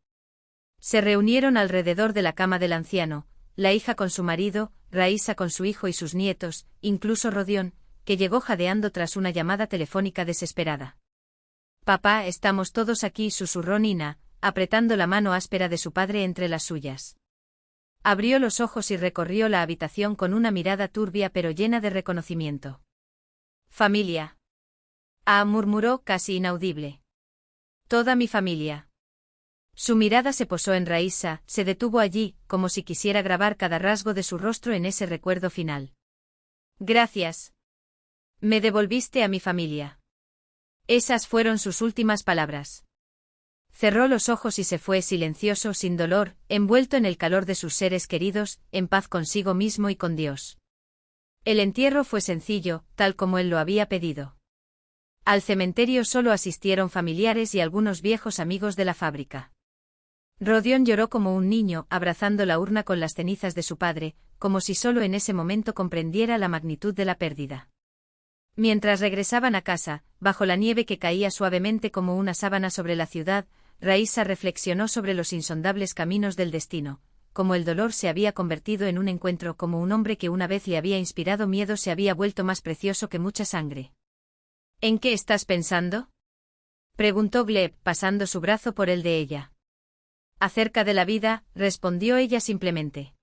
Se reunieron alrededor de la cama del anciano, la hija con su marido, Raíssa con su hijo y sus nietos, incluso Rodión, que llegó jadeando tras una llamada telefónica desesperada. «Papá, estamos todos aquí», susurró Nina, apretando la mano áspera de su padre entre las suyas. Abrió los ojos y recorrió la habitación con una mirada turbia pero llena de reconocimiento. «Familia». Murmuró casi inaudible. «Toda mi familia». Su mirada se posó en Raíssa, se detuvo allí, como si quisiera grabar cada rasgo de su rostro en ese recuerdo final. «Gracias. Me devolviste a mi familia». Esas fueron sus últimas palabras. Cerró los ojos y se fue silencioso, sin dolor, envuelto en el calor de sus seres queridos, en paz consigo mismo y con Dios. El entierro fue sencillo, tal como él lo había pedido. Al cementerio solo asistieron familiares y algunos viejos amigos de la fábrica. Rodión lloró como un niño, abrazando la urna con las cenizas de su padre, como si solo en ese momento comprendiera la magnitud de la pérdida. Mientras regresaban a casa, bajo la nieve que caía suavemente como una sábana sobre la ciudad, Raíssa reflexionó sobre los insondables caminos del destino, como el dolor se había convertido en un encuentro, como un hombre que una vez le había inspirado miedo se había vuelto más precioso que mucha sangre. «¿En qué estás pensando?», preguntó Gleb, pasando su brazo por el de ella. «Acerca de la vida», respondió ella simplemente.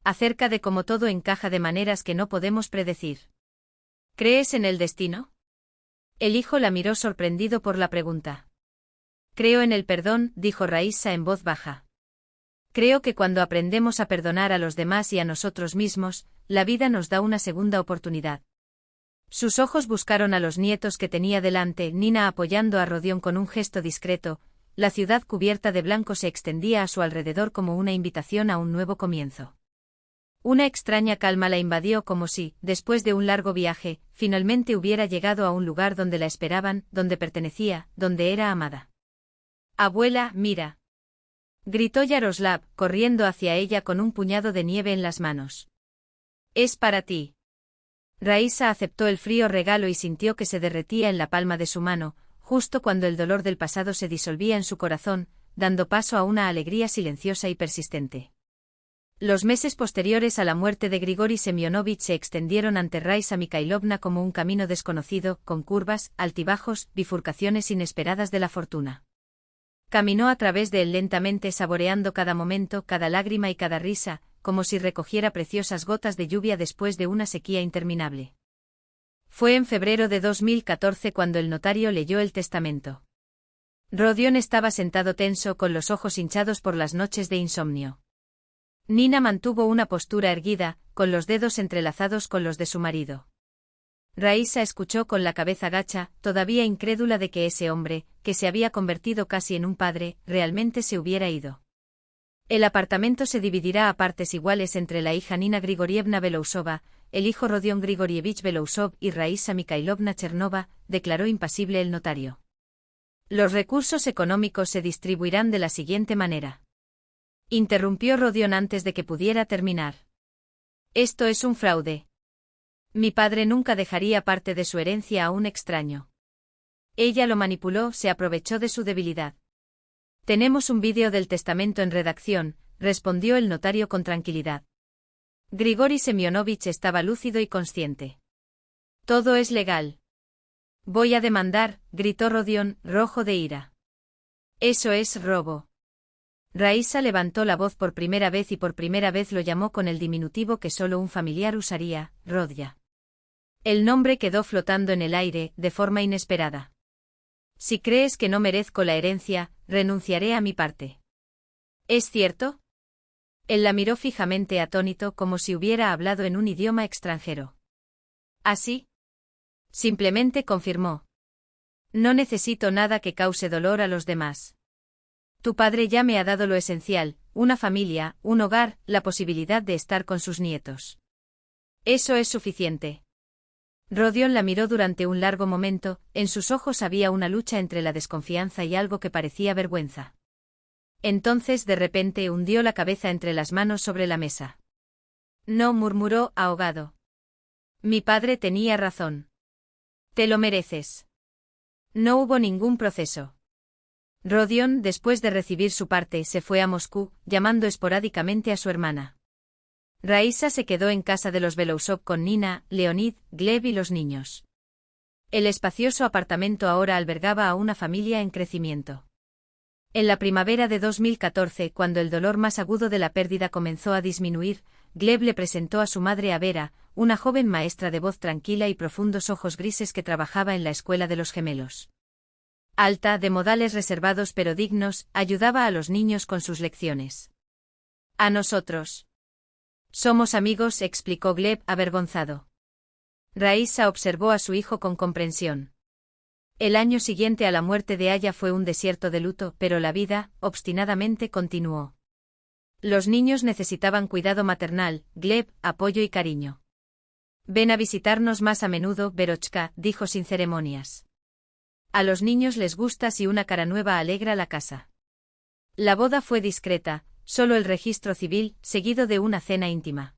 «Acerca de cómo todo encaja de maneras que no podemos predecir». «¿Crees en el destino?». El hijo la miró sorprendido por la pregunta. «Creo en el perdón», dijo Raíssa en voz baja. «Creo que cuando aprendemos a perdonar a los demás y a nosotros mismos, la vida nos da una segunda oportunidad». Sus ojos buscaron a los nietos que tenía delante, Nina apoyando a Rodión con un gesto discreto. La ciudad cubierta de blanco se extendía a su alrededor como una invitación a un nuevo comienzo. Una extraña calma la invadió, como si, después de un largo viaje, finalmente hubiera llegado a un lugar donde la esperaban, donde pertenecía, donde era amada. «Abuela, mira», gritó Yaroslav, corriendo hacia ella con un puñado de nieve en las manos. «Es para ti». Raíssa aceptó el frío regalo y sintió que se derretía en la palma de su mano, justo cuando el dolor del pasado se disolvía en su corazón, dando paso a una alegría silenciosa y persistente. Los meses posteriores a la muerte de Grigori Semyonovich se extendieron ante Raíssa Mikhailovna como un camino desconocido, con curvas, altibajos, bifurcaciones inesperadas de la fortuna. Caminó a través de él lentamente, saboreando cada momento, cada lágrima y cada risa, como si recogiera preciosas gotas de lluvia después de una sequía interminable. Fue en febrero de 2014 cuando el notario leyó el testamento. Rodión estaba sentado tenso, con los ojos hinchados por las noches de insomnio. Nina mantuvo una postura erguida, con los dedos entrelazados con los de su marido. Raíssa escuchó con la cabeza gacha, todavía incrédula de que ese hombre, que se había convertido casi en un padre, realmente se hubiera ido. El apartamento se dividirá a partes iguales entre la hija Nina Grigorievna Belousova, el hijo Rodión Grigorievich Belousov y Raíssa Mikhailovna Chernova, declaró impasible el notario. Los recursos económicos se distribuirán de la siguiente manera. Interrumpió Rodión antes de que pudiera terminar. Esto es un fraude. Mi padre nunca dejaría parte de su herencia a un extraño. Ella lo manipuló, se aprovechó de su debilidad. Tenemos un vídeo del testamento en redacción, respondió el notario con tranquilidad. Grigori Semyonovich estaba lúcido y consciente. Todo es legal. Voy a demandar, gritó Rodión, rojo de ira. Eso es robo. Raísa levantó la voz por primera vez y por primera vez lo llamó con el diminutivo que solo un familiar usaría, Rodya. El nombre quedó flotando en el aire, de forma inesperada. Si crees que no merezco la herencia, renunciaré a mi parte. ¿Es cierto? Él la miró fijamente atónito como si hubiera hablado en un idioma extranjero. ¿Así? Simplemente confirmó. No necesito nada que cause dolor a los demás. Tu padre ya me ha dado lo esencial, una familia, un hogar, la posibilidad de estar con sus nietos. Eso es suficiente. Rodion la miró durante un largo momento, en sus ojos había una lucha entre la desconfianza y algo que parecía vergüenza. Entonces de repente hundió la cabeza entre las manos sobre la mesa. No, murmuró ahogado. Mi padre tenía razón. Te lo mereces. No hubo ningún proceso. Rodion, después de recibir su parte, se fue a Moscú, llamando esporádicamente a su hermana. Raísa se quedó en casa de los Belousov con Nina, Leonid, Gleb y los niños. El espacioso apartamento ahora albergaba a una familia en crecimiento. En la primavera de 2014, cuando el dolor más agudo de la pérdida comenzó a disminuir, Gleb le presentó a su madre a Vera, una joven maestra de voz tranquila y profundos ojos grises que trabajaba en la escuela de los gemelos. Alta, de modales reservados pero dignos, ayudaba a los niños con sus lecciones. A nosotros. Somos amigos, explicó Gleb, avergonzado. Raísa observó a su hijo con comprensión. El año siguiente a la muerte de Aya fue un desierto de luto, pero la vida, obstinadamente, continuó. Los niños necesitaban cuidado maternal, Gleb, apoyo y cariño. Ven a visitarnos más a menudo, Verochka, dijo sin ceremonias. A los niños les gusta si una cara nueva alegra la casa. La boda fue discreta, solo el registro civil, seguido de una cena íntima.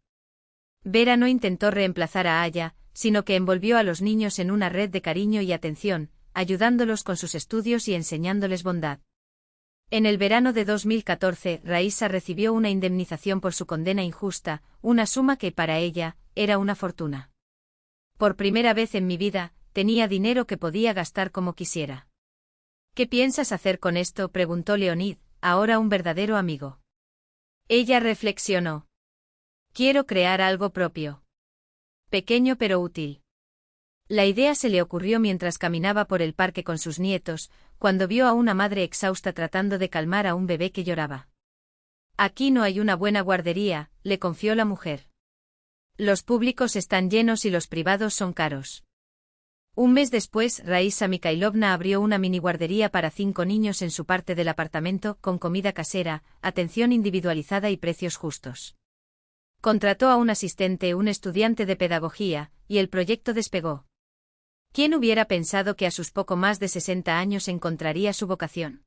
Vera no intentó reemplazar a Aya, sino que envolvió a los niños en una red de cariño y atención, ayudándolos con sus estudios y enseñándoles bondad. En el verano de 2014, Raísa recibió una indemnización por su condena injusta, una suma que para ella era una fortuna. Por primera vez en mi vida, tenía dinero que podía gastar como quisiera. ¿Qué piensas hacer con esto?, preguntó Leonid, ahora un verdadero amigo. Ella reflexionó. Quiero crear algo propio. Pequeño pero útil. La idea se le ocurrió mientras caminaba por el parque con sus nietos, cuando vio a una madre exhausta tratando de calmar a un bebé que lloraba. Aquí no hay una buena guardería, le confió la mujer. Los públicos están llenos y los privados son caros. Un mes después, Raísa Mikhailovna abrió una mini guardería para 5 niños en su parte del apartamento, con comida casera, atención individualizada y precios justos. Contrató a un asistente, un estudiante de pedagogía, y el proyecto despegó. ¿Quién hubiera pensado que a sus poco más de 60 años encontraría su vocación?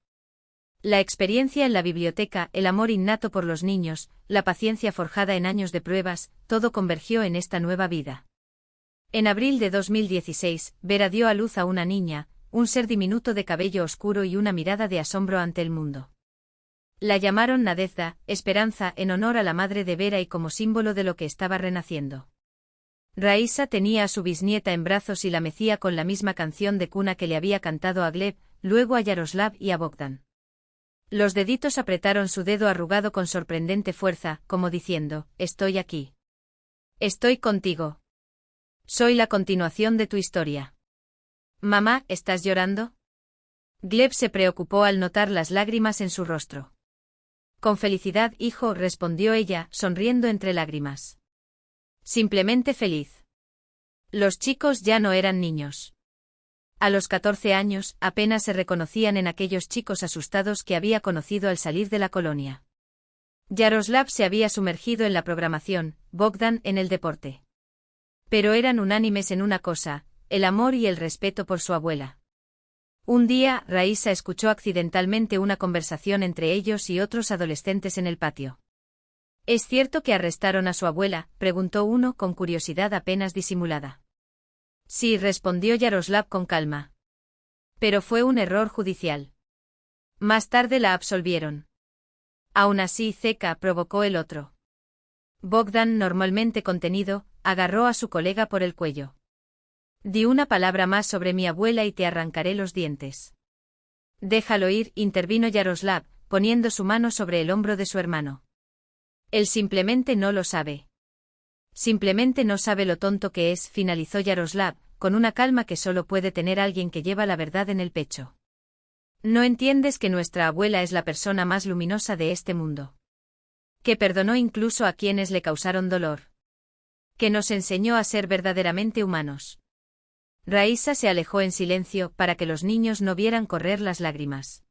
La experiencia en la biblioteca, el amor innato por los niños, la paciencia forjada en años de pruebas, todo convergió en esta nueva vida. En abril de 2016, Vera dio a luz a una niña, un ser diminuto de cabello oscuro y una mirada de asombro ante el mundo. La llamaron Nadezhda, Esperanza, en honor a la madre de Vera y como símbolo de lo que estaba renaciendo. Raísa tenía a su bisnieta en brazos y la mecía con la misma canción de cuna que le había cantado a Gleb, luego a Yaroslav y a Bogdan. Los deditos apretaron su dedo arrugado con sorprendente fuerza, como diciendo, estoy aquí. Estoy contigo. Soy la continuación de tu historia. Mamá, ¿estás llorando? Gleb se preocupó al notar las lágrimas en su rostro. Con felicidad, hijo, respondió ella, sonriendo entre lágrimas. Simplemente feliz. Los chicos ya no eran niños. A los 14 años, apenas se reconocían en aquellos chicos asustados que había conocido al salir de la colonia. Yaroslav se había sumergido en la programación, Bogdan en el deporte. Pero eran unánimes en una cosa, el amor y el respeto por su abuela. Un día, Raísa escuchó accidentalmente una conversación entre ellos y otros adolescentes en el patio. ¿Es cierto que arrestaron a su abuela?, preguntó uno con curiosidad apenas disimulada. Sí, respondió Yaroslav con calma. Pero fue un error judicial. Más tarde la absolvieron. Aún así, Zeka, provocó el otro. Bogdan, normalmente contenido, agarró a su colega por el cuello. Di una palabra más sobre mi abuela y te arrancaré los dientes. Déjalo ir, intervino Yaroslav, poniendo su mano sobre el hombro de su hermano. Él simplemente no lo sabe. Simplemente no sabe lo tonto que es, finalizó Yaroslav, con una calma que solo puede tener alguien que lleva la verdad en el pecho. No entiendes que nuestra abuela es la persona más luminosa de este mundo. Que perdonó incluso a quienes le causaron dolor. Que nos enseñó a ser verdaderamente humanos. Raíssa se alejó en silencio para que los niños no vieran correr las lágrimas.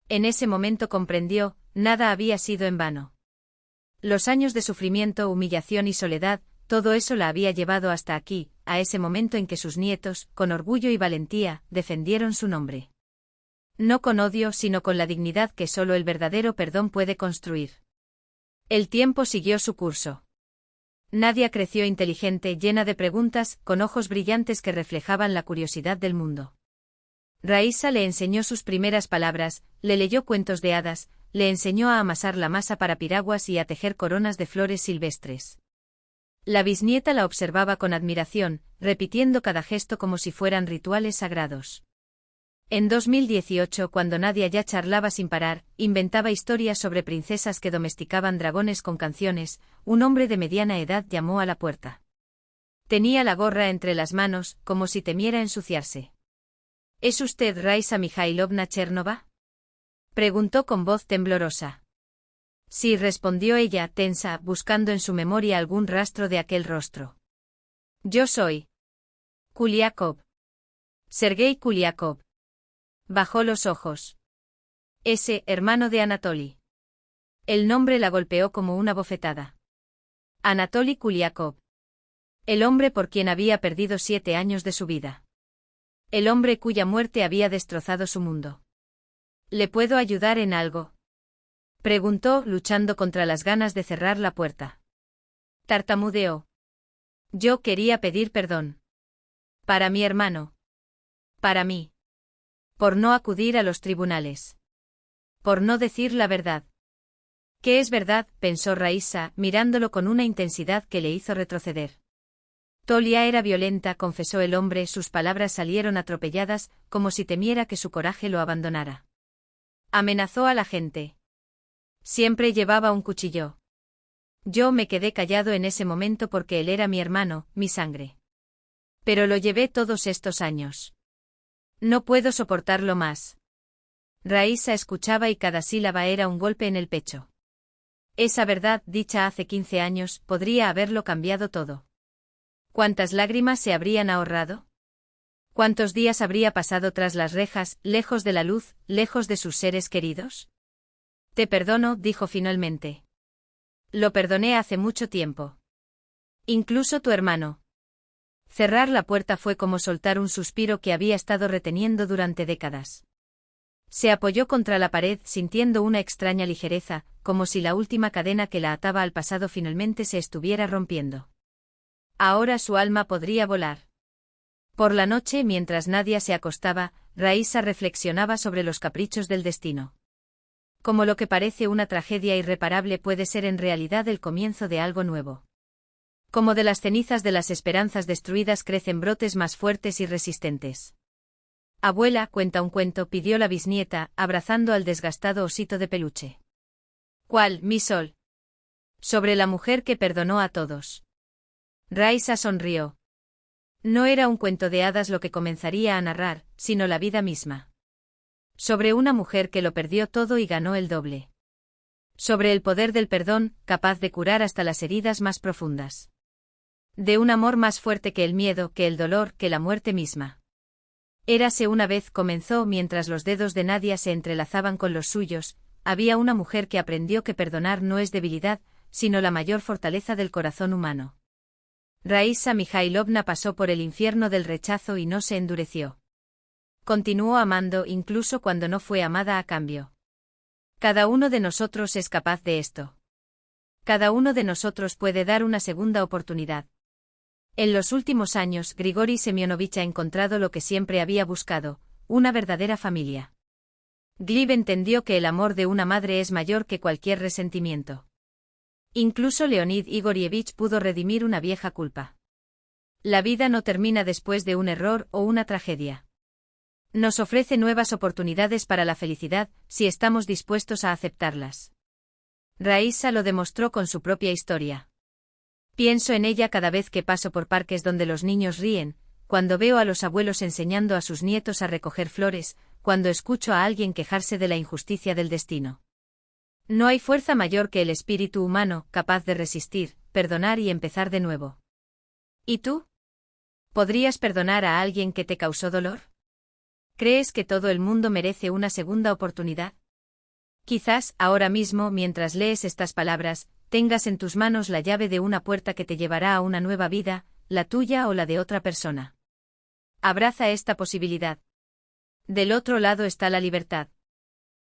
En ese momento comprendió, nada había sido en vano. Los años de sufrimiento, humillación y soledad, todo eso la había llevado hasta aquí, a ese momento en que sus nietos, con orgullo y valentía, defendieron su nombre. No con odio, sino con la dignidad que solo el verdadero perdón puede construir. El tiempo siguió su curso. Nadia creció inteligente, llena de preguntas, con ojos brillantes que reflejaban la curiosidad del mundo. Raíssa le enseñó sus primeras palabras, le leyó cuentos de hadas, le enseñó a amasar la masa para piraguas y a tejer coronas de flores silvestres. La bisnieta la observaba con admiración, repitiendo cada gesto como si fueran rituales sagrados. En 2018, cuando Nadia ya charlaba sin parar, inventaba historias sobre princesas que domesticaban dragones con canciones, un hombre de mediana edad llamó a la puerta. Tenía la gorra entre las manos, como si temiera ensuciarse. ¿Es usted Raíssa Mikhailovna Chernova? Preguntó con voz temblorosa. Sí, respondió ella, tensa, buscando en su memoria algún rastro de aquel rostro. Yo soy Kuliakov. Sergei Kuliakov. Bajó los ojos. Ese, hermano de Anatoly. El nombre la golpeó como una bofetada. Anatoly Kuliakov. El hombre por quien había perdido 7 años de su vida. El hombre cuya muerte había destrozado su mundo. ¿Le puedo ayudar en algo? Preguntó, luchando contra las ganas de cerrar la puerta. Tartamudeó. Yo quería pedir perdón. Para mi hermano. Para mí. Por no acudir a los tribunales. Por no decir la verdad. ¿Qué es verdad?, pensó Raíssa, mirándolo con una intensidad que le hizo retroceder. Tolia era violenta, confesó el hombre, sus palabras salieron atropelladas, como si temiera que su coraje lo abandonara. Amenazó a la gente. Siempre llevaba un cuchillo. Yo me quedé callado en ese momento porque él era mi hermano, mi sangre. Pero lo llevé todos estos años. No puedo soportarlo más. Raíssa escuchaba y cada sílaba era un golpe en el pecho. Esa verdad, dicha hace 15 años, podría haberlo cambiado todo. ¿Cuántas lágrimas se habrían ahorrado? ¿Cuántos días habría pasado tras las rejas, lejos de la luz, lejos de sus seres queridos? Te perdono, dijo finalmente. Lo perdoné hace mucho tiempo. Incluso tu hermano. Cerrar la puerta fue como soltar un suspiro que había estado reteniendo durante décadas. Se apoyó contra la pared, sintiendo una extraña ligereza, como si la última cadena que la ataba al pasado finalmente se estuviera rompiendo. Ahora su alma podría volar. Por la noche, mientras Nadia se acostaba, Raíssa reflexionaba sobre los caprichos del destino. Como lo que parece una tragedia irreparable puede ser en realidad el comienzo de algo nuevo. Como de las cenizas de las esperanzas destruidas crecen brotes más fuertes y resistentes. Abuela, cuenta un cuento, pidió la bisnieta, abrazando al desgastado osito de peluche. ¿Cuál, mi sol? Sobre la mujer que perdonó a todos. Raíssa sonrió. No era un cuento de hadas lo que comenzaría a narrar, sino la vida misma. Sobre una mujer que lo perdió todo y ganó el doble. Sobre el poder del perdón, capaz de curar hasta las heridas más profundas. De un amor más fuerte que el miedo, que el dolor, que la muerte misma. Érase una vez, comenzó mientras los dedos de Nadia se entrelazaban con los suyos, había una mujer que aprendió que perdonar no es debilidad, sino la mayor fortaleza del corazón humano. Raíssa Mikhailovna pasó por el infierno del rechazo y no se endureció. Continuó amando incluso cuando no fue amada a cambio. Cada uno de nosotros es capaz de esto. Cada uno de nosotros puede dar una segunda oportunidad. En los últimos años, Grigori Semyonovich ha encontrado lo que siempre había buscado, una verdadera familia. Gleb entendió que el amor de una madre es mayor que cualquier resentimiento. Incluso Leonid Igorievich pudo redimir una vieja culpa. La vida no termina después de un error o una tragedia. Nos ofrece nuevas oportunidades para la felicidad, si estamos dispuestos a aceptarlas. Raíssa lo demostró con su propia historia. Pienso en ella cada vez que paso por parques donde los niños ríen, cuando veo a los abuelos enseñando a sus nietos a recoger flores, cuando escucho a alguien quejarse de la injusticia del destino. No hay fuerza mayor que el espíritu humano, capaz de resistir, perdonar y empezar de nuevo. ¿Y tú? ¿Podrías perdonar a alguien que te causó dolor? ¿Crees que todo el mundo merece una segunda oportunidad? Quizás, ahora mismo, mientras lees estas palabras, tengas en tus manos la llave de una puerta que te llevará a una nueva vida, la tuya o la de otra persona. Abraza esta posibilidad. Del otro lado está la libertad.